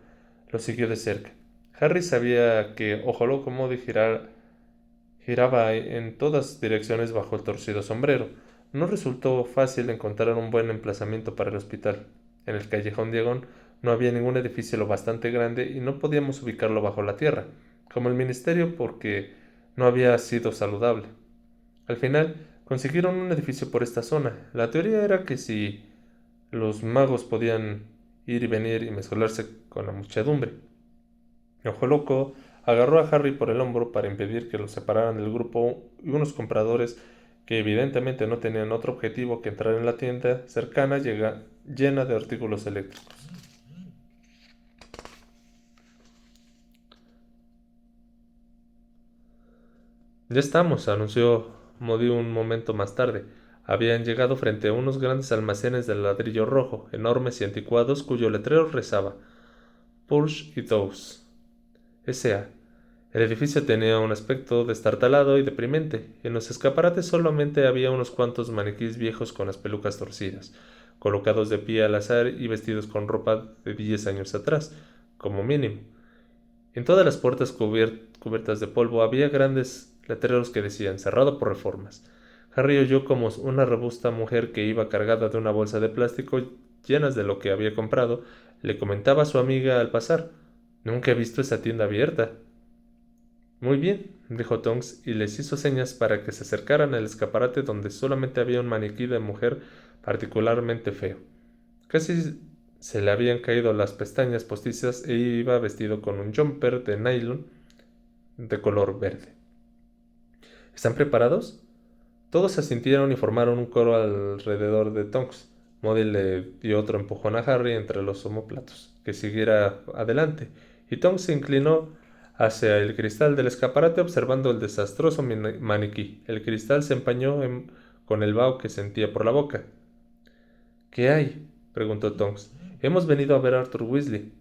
Lo siguió de cerca. Harry sabía que Ojo Loco Modi giraba en todas direcciones bajo el torcido sombrero. No resultó fácil encontrar un buen emplazamiento para el hospital. En el callejón Diagon no había ningún edificio lo bastante grande y no podíamos ubicarlo bajo la tierra, como el ministerio, porque no había sido saludable. Al final, consiguieron un edificio por esta zona. La teoría era que si los magos podían ir y venir y mezclarse con la muchedumbre. Ojo Loco agarró a Harry por el hombro para impedir que los separaran del grupo y unos compradores que evidentemente no tenían otro objetivo que entrar en la tienda cercana llena de artículos eléctricos. Ya estamos, anunció Modi un momento más tarde. Habían llegado frente a unos grandes almacenes de ladrillo rojo, enormes y anticuados, cuyo letrero rezaba Purge y Dose. S.A. El edificio tenía un aspecto destartalado y deprimente, y en los escaparates solamente había unos cuantos maniquís viejos con las pelucas torcidas, colocados de pie al azar y vestidos con ropa de 10 años atrás, como mínimo. En todas las puertas cubiertas de polvo había grandes letreros que decían cerrado por reformas. Harry oyó como una robusta mujer que iba cargada de una bolsa de plástico llenas de lo que había comprado, le comentaba a su amiga al pasar: «Nunca he visto esa tienda abierta». «Muy bien», dijo Tonks, y les hizo señas para que se acercaran al escaparate donde solamente había un maniquí de mujer particularmente feo. Casi se le habían caído las pestañas postizas e iba vestido con un jumper de nylon de color verde. «¿Están preparados?» Todos asintieron y formaron un coro alrededor de Tonks. Modi le dio otro empujón a Harry entre los omóplatos, que siguiera adelante, y Tonks se inclinó hacia el cristal del escaparate observando el desastroso maniquí. El cristal se empañó con el vaho que sentía por la boca. «¿Qué hay?», preguntó Tonks. «Hemos venido a ver a Arthur Weasley».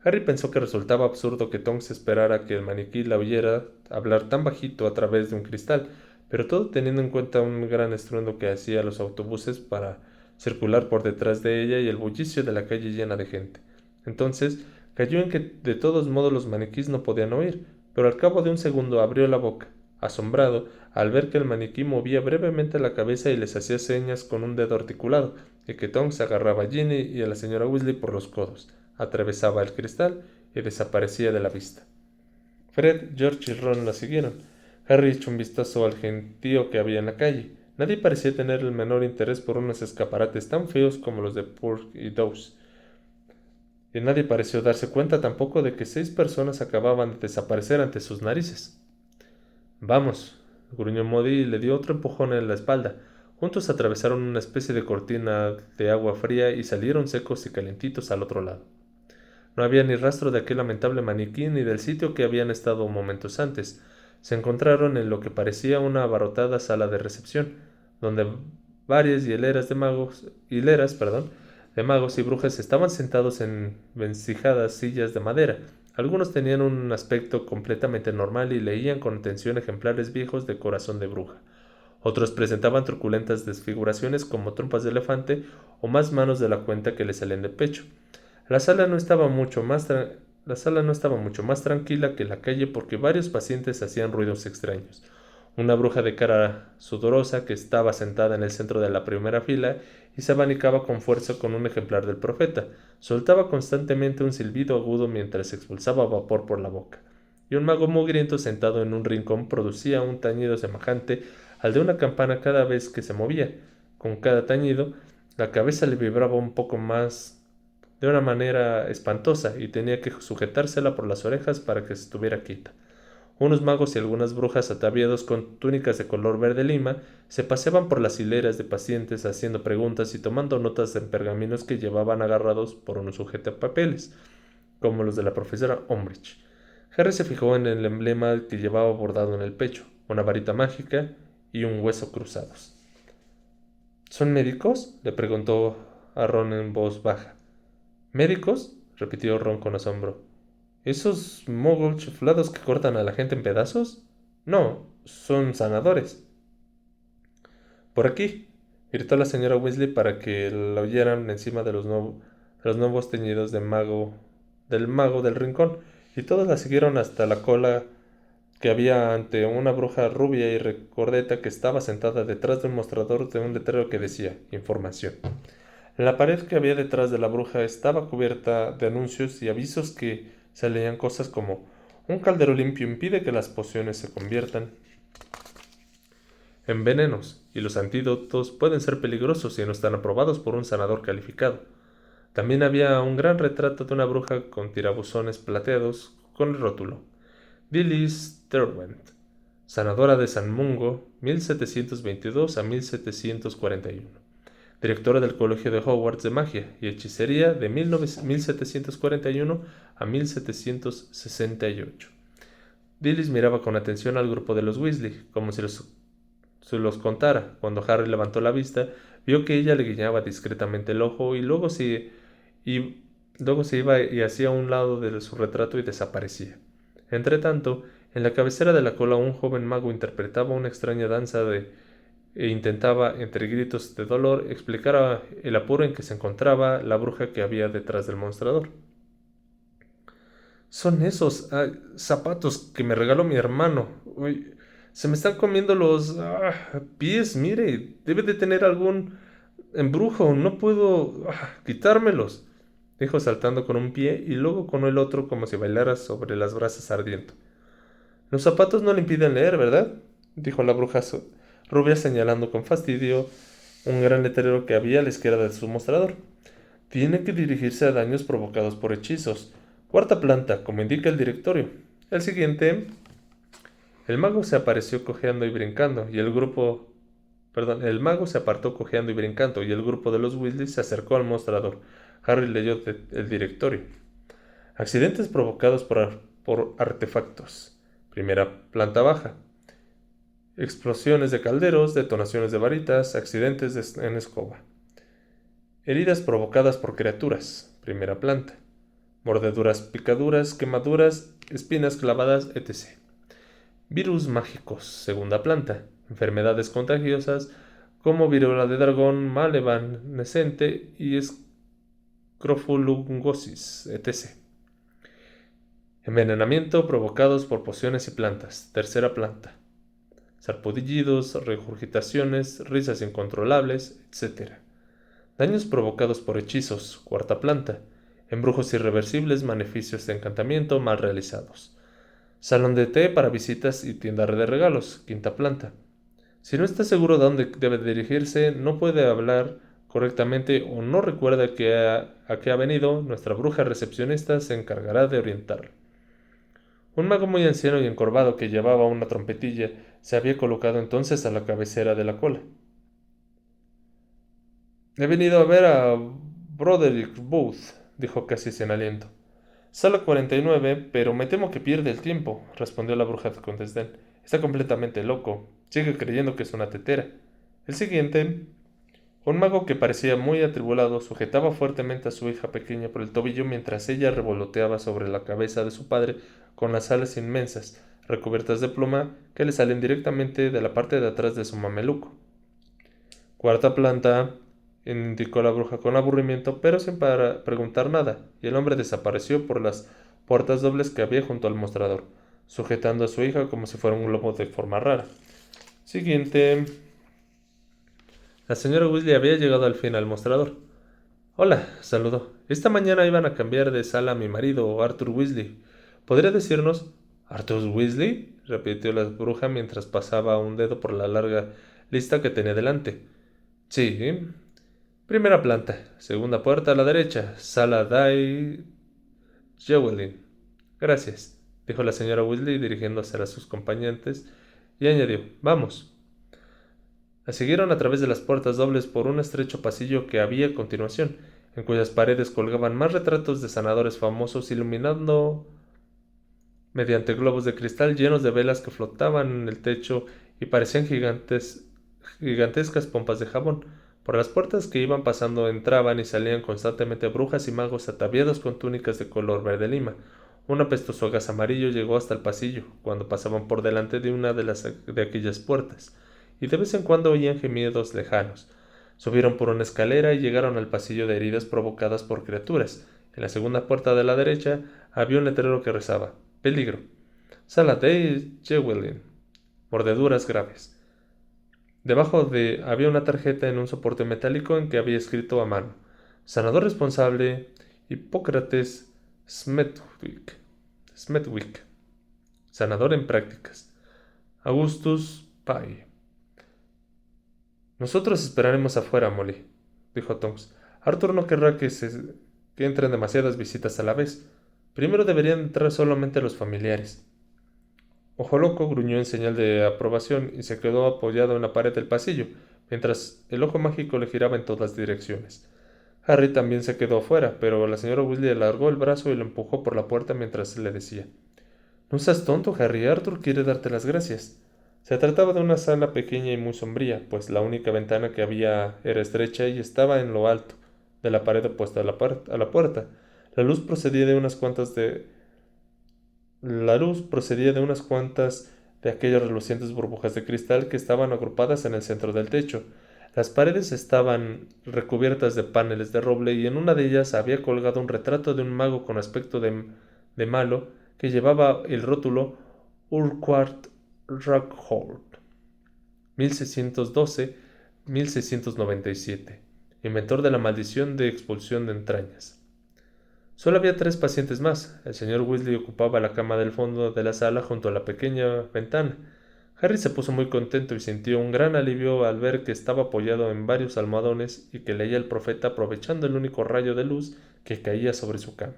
Harry pensó que resultaba absurdo que Tonks esperara que el maniquí la oyera hablar tan bajito a través de un cristal, pero todo teniendo en cuenta un gran estruendo que hacía los autobuses para circular por detrás de ella y el bullicio de la calle llena de gente. Entonces cayó en que de todos modos los maniquís no podían oír, pero al cabo de un segundo abrió la boca, asombrado al ver que el maniquí movía brevemente la cabeza y les hacía señas con un dedo articulado, y que Tonks agarraba a Ginny y a la señora Weasley por los codos, atravesaba el cristal y desaparecía de la vista. Fred, George y Ron la siguieron. Harry echó un vistazo al gentío que había en la calle. Nadie parecía tener el menor interés por unos escaparates tan feos como los de Purge y Dawes. Y nadie pareció darse cuenta tampoco de que 6 personas acababan de desaparecer ante sus narices. «Vamos», gruñó Modi y le dio otro empujón en la espalda. Juntos atravesaron una especie de cortina de agua fría y salieron secos y calentitos al otro lado. No había ni rastro de aquel lamentable maniquí ni del sitio que habían estado momentos antes. Se encontraron en lo que parecía una abarrotada sala de recepción, donde varias hileras de magos y brujas estaban sentados en vencijadas sillas de madera. Algunos tenían un aspecto completamente normal y leían con atención ejemplares viejos de Corazón de Bruja. Otros presentaban truculentas desfiguraciones como trompas de elefante o más manos de la cuenta que le salían del pecho. La sala no estaba mucho más tranquila que la calle porque varios pacientes hacían ruidos extraños. Una bruja de cara sudorosa que estaba sentada en el centro de la primera fila y se abanicaba con fuerza con un ejemplar del profeta. Soltaba constantemente un silbido agudo mientras expulsaba vapor por la boca. Y un mago mugriento sentado en un rincón producía un tañido semejante al de una campana cada vez que se movía. Con cada tañido, la cabeza le vibraba un poco más de una manera espantosa y tenía que sujetársela por las orejas para que estuviera quieta. Unos magos y algunas brujas ataviados con túnicas de color verde lima se paseaban por las hileras de pacientes haciendo preguntas y tomando notas en pergaminos que llevaban agarrados por unos sujetapapeles, como los de la profesora Umbridge. Harry se fijó en el emblema que llevaba bordado en el pecho, una varita mágica y un hueso cruzados. ¿Son médicos?, le preguntó a Ron en voz baja. ¿Médicos?, repitió Ron con asombro. ¿Esos moguls chiflados que cortan a la gente en pedazos? No, son sanadores. Por aquí, gritó la señora Weasley para que la oyeran encima de los nuevos teñidos del mago del rincón, y todos la siguieron hasta la cola que había ante una bruja rubia y recordeta que estaba sentada detrás de un mostrador de un letrero que decía «Información». La pared que había detrás de la bruja estaba cubierta de anuncios y avisos que se leían cosas como «Un caldero limpio impide que las pociones se conviertan en venenos, y los antídotos pueden ser peligrosos si no están aprobados por un sanador calificado». También había un gran retrato de una bruja con tirabuzones plateados con el rótulo Dilys Derwent, sanadora de San Mungo, 1722 a 1741, directora del Colegio de Hogwarts de Magia y Hechicería de 1741 a 1768. Dilys miraba con atención al grupo de los Weasley, como si se los contara. Cuando Harry levantó la vista, vio que ella le guiñaba discretamente el ojo y luego se iba y hacía un lado de su retrato y desaparecía. Entretanto, en la cabecera de la cola un joven mago interpretaba una extraña danza e intentaba, entre gritos de dolor, explicar el apuro en que se encontraba la bruja que había detrás del mostrador. Son esos zapatos que me regaló mi hermano. Uy, se me están comiendo los pies, mire, debe de tener algún embrujo, no puedo quitármelos, dijo saltando con un pie y luego con el otro como si bailara sobre las brasas ardiendo. Los zapatos no le impiden leer, ¿verdad?, dijo la bruja rubia señalando con fastidio un gran letrero que había a la izquierda de su mostrador. Tiene que dirigirse a daños provocados por hechizos. Cuarta planta, como indica el directorio. El siguiente. El mago se apareció cojeando y brincando, y el mago se apartó cojeando y brincando, y el grupo de los Weasley se acercó al mostrador. Harry leyó el directorio. Accidentes provocados por artefactos. Primera planta baja. Explosiones de calderos, detonaciones de varitas, accidentes en escoba. Heridas provocadas por criaturas. Primera planta. Mordeduras, picaduras, quemaduras, espinas clavadas, etc. Virus mágicos. Segunda planta. Enfermedades contagiosas como viruela de dragón, mal evanescente y escrofulungosis, etc. Envenenamiento provocados por pociones y plantas. Tercera planta. Sarpullidos, regurgitaciones, risas incontrolables, etc. Daños provocados por hechizos. Cuarta planta. Embrujos irreversibles, maleficios de encantamiento mal realizados. Salón de té para visitas y tienda de regalos. Quinta planta. Si no está seguro de dónde debe dirigirse, no puede hablar correctamente o no recuerda a qué ha venido, nuestra bruja recepcionista se encargará de orientarlo. Un mago muy anciano y encorvado que llevaba una trompetilla se había colocado entonces a la cabecera de la cola. He venido a ver a Broderick Booth, dijo casi sin aliento. Sala 49, pero me temo que pierde el tiempo, respondió la bruja con desdén. Está completamente loco. Sigue creyendo que es una tetera. El siguiente, un mago que parecía muy atribulado, sujetaba fuertemente a su hija pequeña por el tobillo mientras ella revoloteaba sobre la cabeza de su padre con las alas inmensas, recubiertas de pluma, que le salen directamente de la parte de atrás de su mameluco. Cuarta planta, indicó la bruja con aburrimiento, pero sin preguntar nada, y el hombre desapareció por las puertas dobles que había junto al mostrador, sujetando a su hija como si fuera un globo de forma rara. Siguiente. La señora Weasley había llegado al fin al mostrador. Hola, saludó. Esta mañana iban a cambiar de sala a mi marido, Arthur Weasley. ¿Podría decirnos? ¿Arthur Weasley?, repitió la bruja mientras pasaba un dedo por la larga lista que tenía delante. Sí. Primera planta, segunda puerta a la derecha, sala Dai Jewelin. Gracias, dijo la señora Weasley dirigiéndose a sus acompañantes, y añadió, vamos. La siguieron a través de las puertas dobles por un estrecho pasillo que había a continuación, en cuyas paredes colgaban más retratos de sanadores famosos iluminando mediante globos de cristal llenos de velas que flotaban en el techo y parecían gigantescas pompas de jabón. Por las puertas que iban pasando entraban y salían constantemente brujas y magos ataviados con túnicas de color verde lima. Un apestoso gas amarillo llegó hasta el pasillo, cuando pasaban por delante de una de aquellas puertas, y de vez en cuando oían gemidos lejanos. Subieron por una escalera y llegaron al pasillo de heridas provocadas por criaturas. En la segunda puerta de la derecha había un letrero que rezaba: peligro. Sala de Jewelin. Mordeduras graves. Había una tarjeta en un soporte metálico en que había escrito a mano: sanador responsable, Hipócrates Smethwick. Sanador en prácticas, Augustus Pye. Nosotros esperaremos afuera, Molly, dijo Tonks. Arthur no querrá que entren demasiadas visitas a la vez. Primero deberían entrar solamente los familiares. Ojo Loco gruñó en señal de aprobación y se quedó apoyado en la pared del pasillo, mientras el ojo mágico le giraba en todas direcciones. Harry también se quedó afuera, pero la señora Weasley alargó el brazo y lo empujó por la puerta mientras le decía: no seas tonto, Harry. Arthur quiere darte las gracias. Se trataba de una sala pequeña y muy sombría, pues la única ventana que había era estrecha y estaba en lo alto de la pared opuesta a la puerta. La luz procedía de unas cuantas de aquellas relucientes burbujas de cristal que estaban agrupadas en el centro del techo. Las paredes estaban recubiertas de paneles de roble y en una de ellas había colgado un retrato de un mago con aspecto de malo que llevaba el rótulo Urquhart Rockhold, 1612-1697, inventor de la maldición de expulsión de entrañas. Solo había 3 pacientes más. El señor Weasley ocupaba la cama del fondo de la sala junto a la pequeña ventana. Harry se puso muy contento y sintió un gran alivio al ver que estaba apoyado en varios almohadones y que leía el profeta aprovechando el único rayo de luz que caía sobre su cama.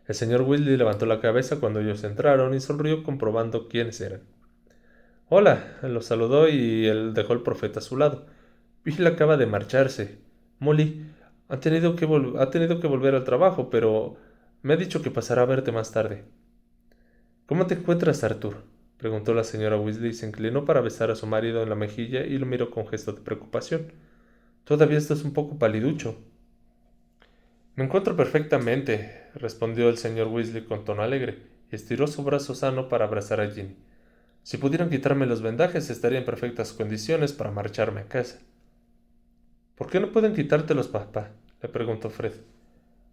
El señor Weasley levantó la cabeza cuando ellos entraron y sonrió comprobando quiénes eran. Hola, los saludó y él dejó el profeta a su lado. Bill acaba de marcharse. Molly ha tenido que volver al trabajo, pero me ha dicho que pasará a verte más tarde. ¿Cómo te encuentras, Arthur? Preguntó la señora Weasley y se inclinó para besar a su marido en la mejilla y lo miró con gesto de preocupación. Todavía estás un poco paliducho. Me encuentro perfectamente, respondió el señor Weasley con tono alegre, y estiró su brazo sano para abrazar a Ginny. Si pudieran quitarme los vendajes, estaría en perfectas condiciones para marcharme a casa. ¿Por qué no pueden quitártelos, papá? Le preguntó Fred.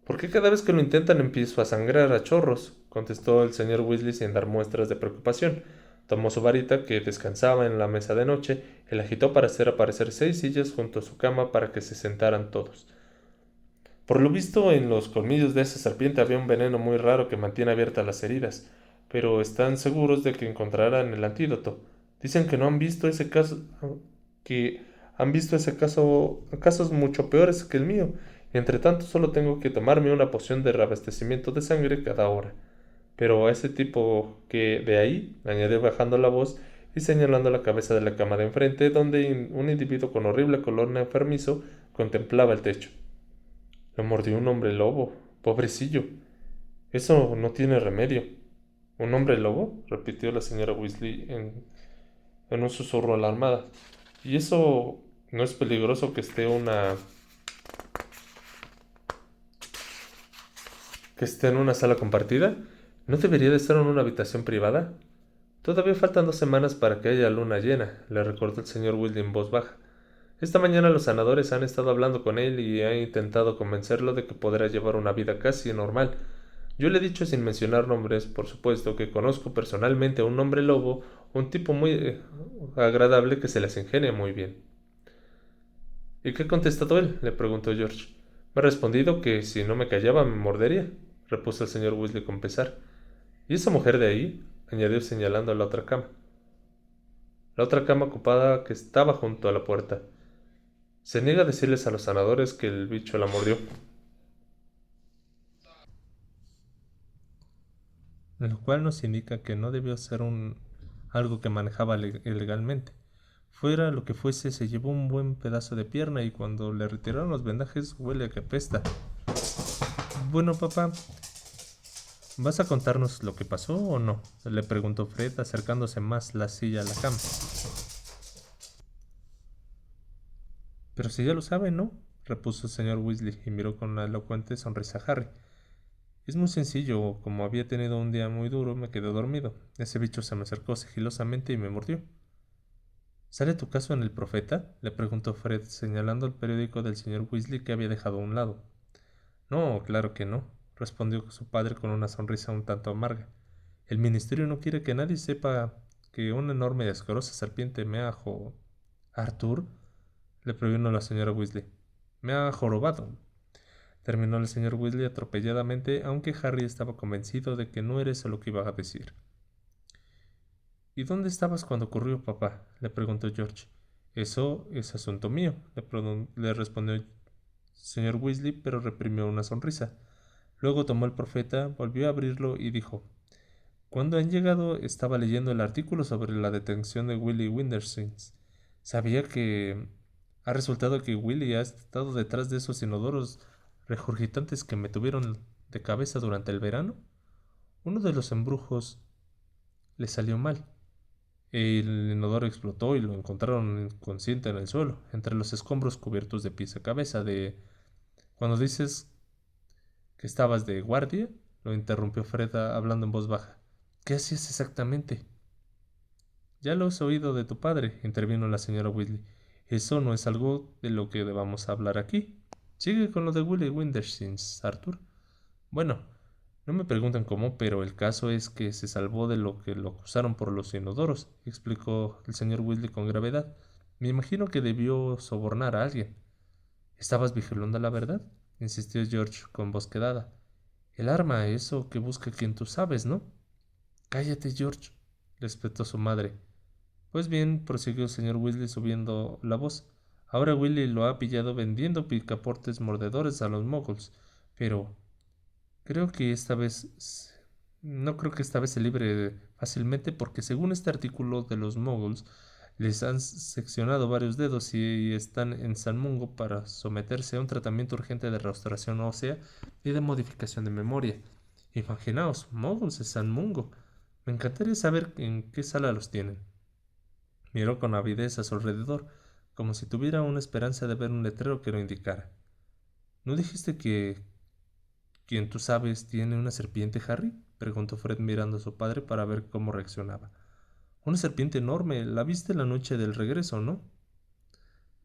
¿Por qué cada vez que lo intentan empiezo a sangrar a chorros? Contestó el señor Weasley sin dar muestras de preocupación. Tomó su varita, que descansaba en la mesa de noche, y la agitó para hacer aparecer 6 sillas junto a su cama para que se sentaran todos. Por lo visto, en los colmillos de esa serpiente había un veneno muy raro que mantiene abiertas las heridas, pero están seguros de que encontrarán el antídoto. Dicen que no han visto ese caso, que han visto casos mucho peores que el mío, y entre tanto solo tengo que tomarme una poción de reabastecimiento de sangre cada hora. Pero a ese tipo que de ahí, añadió bajando la voz y señalando la cabeza de la cama de enfrente, donde un individuo con horrible color enfermizo contemplaba el techo. Lo mordió un hombre lobo. Pobrecillo. Eso no tiene remedio. ¿Un hombre lobo? Repitió la señora Weasley en un susurro alarmada. ¿Y eso no es peligroso que esté en una sala compartida? ¿No debería de estar en una habitación privada? Todavía faltan 2 semanas para que haya luna llena, le recordó el señor Weasley en voz baja. Esta mañana los sanadores han estado hablando con él y han intentado convencerlo de que podrá llevar una vida casi normal. Yo le he dicho sin mencionar nombres, por supuesto, que conozco personalmente a un hombre lobo, un tipo muy agradable que se las ingenia muy bien. ¿Y qué ha contestado él? Le preguntó George. Me ha respondido que si no me callaba me mordería, repuso el señor Weasley con pesar. ¿Y esa mujer de ahí? Añadió señalando a la otra cama. La otra cama ocupada que estaba junto a la puerta. Se niega a decirles a los sanadores que el bicho la mordió, lo cual nos indica que no debió ser algo que manejaba ilegalmente. Fuera lo que fuese, se llevó un buen pedazo de pierna y cuando le retiraron los vendajes huele a que apesta. Bueno, papá, ¿vas a contarnos lo que pasó o no? Le preguntó Fred, acercándose más la silla a la cama. Pero si ya lo sabe, ¿no? Repuso el señor Weasley y miró con una elocuente sonrisa a Harry. Es muy sencillo, como había tenido un día muy duro, me quedé dormido. Ese bicho se me acercó sigilosamente y me mordió. ¿Sale tu caso en el Profeta? Le preguntó Fred, señalando el periódico del señor Weasley que había dejado a un lado. No, claro que no, respondió su padre con una sonrisa un tanto amarga. El ministerio no quiere que nadie sepa que una enorme y asquerosa serpiente me ha ¿Arthur? Le previno la señora Weasley. Me ha jorobado. Terminó el señor Weasley atropelladamente, aunque Harry estaba convencido de que no era eso lo que iba a decir. ¿Y dónde estabas cuando ocurrió, papá? Le preguntó George. Eso es asunto mío, le respondió el señor Weasley, pero reprimió una sonrisa. Luego tomó el profeta, volvió a abrirlo y dijo: Cuando han llegado estaba leyendo el artículo sobre la detención de Willy Windersins. Sabía que ha resultado que Willy ha estado detrás de esos inodoros regurgitantes que me tuvieron de cabeza durante el verano. Uno de los embrujos le salió mal. El inodoro explotó y lo encontraron inconsciente en el suelo, entre los escombros cubiertos de pies a cabeza. Cuando dices que estabas de guardia, lo interrumpió Fred hablando en voz baja. ¿Qué hacías exactamente? Ya lo has oído de tu padre, intervino la señora Weasley. Eso no es algo de lo que debamos hablar aquí. Sigue con lo de Willy Windersins, Arthur. Bueno, no me preguntan cómo, pero el caso es que se salvó de lo que lo acusaron por los inodoros, explicó el señor Weasley con gravedad. Me imagino que debió sobornar a alguien. ¿Estabas vigilando la verdad? Insistió George con voz quedada. El arma, eso que busca quien tú sabes, ¿no? Cállate, George, respetó su madre. Pues bien, prosiguió el señor Weasley subiendo la voz. Ahora Willy lo ha pillado vendiendo picaportes mordedores a los muggles, pero creo que esta vez no creo que esta vez se libre fácilmente porque según este artículo de los muggles les han seccionado varios dedos y están en San Mungo para someterse a un tratamiento urgente de restauración ósea y de modificación de memoria. Imaginaos, muggles en San Mungo. Me encantaría saber en qué sala los tienen. Miró con avidez a su alrededor, como si tuviera una esperanza de ver un letrero que lo indicara. ¿No dijiste que quien tú sabes tiene una serpiente, Harry? Preguntó Fred mirando a su padre para ver cómo reaccionaba. Una serpiente enorme. La viste la noche del regreso, ¿no?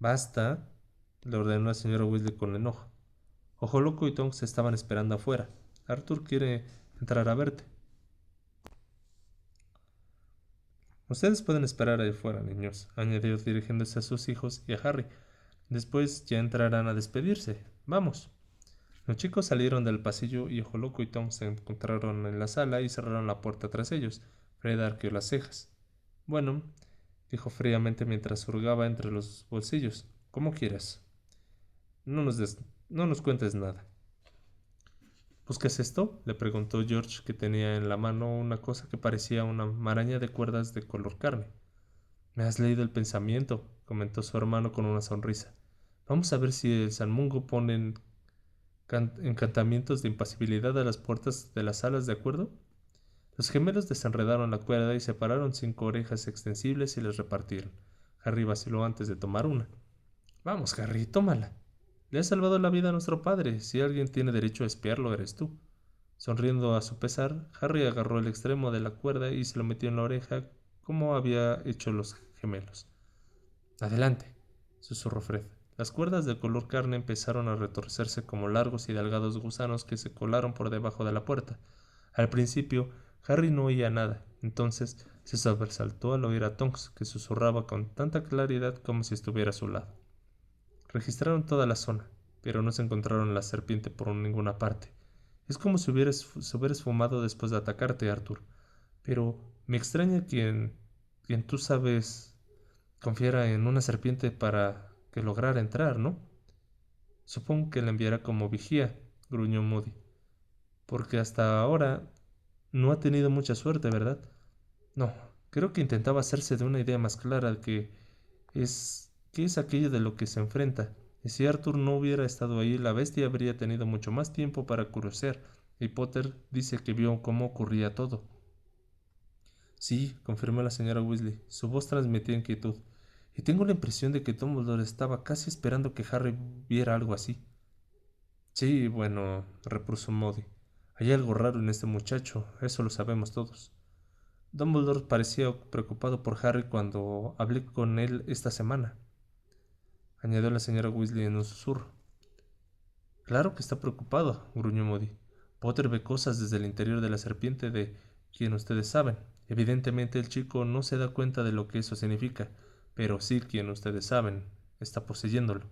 Basta, le ordenó la señora Weasley con enojo. Ojo Loco y Tonks estaban esperando afuera. Arthur quiere entrar a verte. Ustedes pueden esperar ahí fuera, niños, añadió dirigiéndose a sus hijos y a Harry. Después ya entrarán a despedirse. Vamos. Los chicos salieron del pasillo y Ojo Loco y Tom se encontraron en la sala y cerraron la puerta tras ellos. Fred arqueó las cejas. Bueno, dijo fríamente mientras hurgaba entre los bolsillos. Como quieras. No nos cuentes nada. ¿Buscas esto? Le preguntó George, que tenía en la mano una cosa que parecía una maraña de cuerdas de color carne. Me has leído el pensamiento, comentó su hermano con una sonrisa. Vamos a ver si el San Mungo pone encantamientos de impasibilidad a las puertas de las salas, ¿de acuerdo? Los gemelos desenredaron la cuerda y separaron 5 orejas extensibles y les repartieron. Harry vaciló antes de tomar una. Vamos, Harry, tómala. Le has salvado la vida a nuestro padre. Si alguien tiene derecho a espiarlo, eres tú. Sonriendo a su pesar, Harry agarró el extremo de la cuerda y se lo metió en la oreja como había hecho los gemelos. Adelante, susurró Fred. Las cuerdas de color carne empezaron a retorcerse como largos y delgados gusanos que se colaron por debajo de la puerta. Al principio, Harry no oía nada, entonces se sobresaltó al oír a Tonks, que susurraba con tanta claridad como si estuviera a su lado. Registraron toda la zona, pero no se encontraron la serpiente por ninguna parte. Es como si se hubiera esfumado después de atacarte, Arthur. Pero me extraña quien tú sabes confiara en una serpiente para que lograra entrar, ¿no? Supongo que la enviará como vigía, gruñó Moody, porque hasta ahora no ha tenido mucha suerte, ¿verdad? No, creo que intentaba hacerse de una idea más clara de qué es aquello de lo que se enfrenta. Y si Arthur no hubiera estado ahí, la bestia habría tenido mucho más tiempo para curiosear, y Potter dice que vio cómo ocurría todo. Sí, confirmó la señora Weasley. Su voz transmitía inquietud. Y tengo la impresión de que Dumbledore estaba casi esperando que Harry viera algo así. Sí, bueno, repuso Modi. Hay algo raro en este muchacho, eso lo sabemos todos. Dumbledore parecía preocupado por Harry cuando hablé con él esta semana, añadió la señora Weasley en un susurro. Claro que está preocupado, gruñó Modi. Potter ve cosas desde el interior de la serpiente de quien ustedes saben. Evidentemente el chico no se da cuenta de lo que eso significa, pero sí quien ustedes saben está poseyéndolo.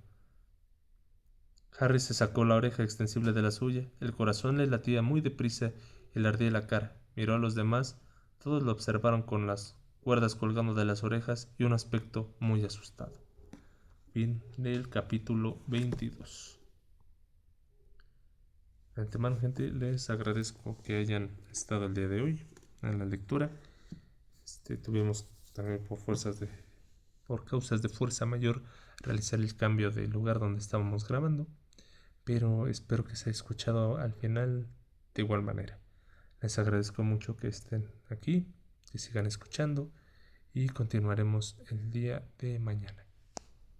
Harry se sacó la oreja extensible de la suya, el corazón le latía muy deprisa y le ardía la cara. Miró a los demás, todos lo observaron con las cuerdas colgando de las orejas y un aspecto muy asustado. Fin del capítulo 22. De antemano, gente, les agradezco que hayan estado el día de hoy en la lectura. Tuvimos también por causas de fuerza mayor, realizar el cambio del lugar donde estábamos grabando, pero espero que se haya escuchado al final de igual manera. Les agradezco mucho que estén aquí, que sigan escuchando y continuaremos el día de mañana.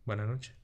Buenas noches.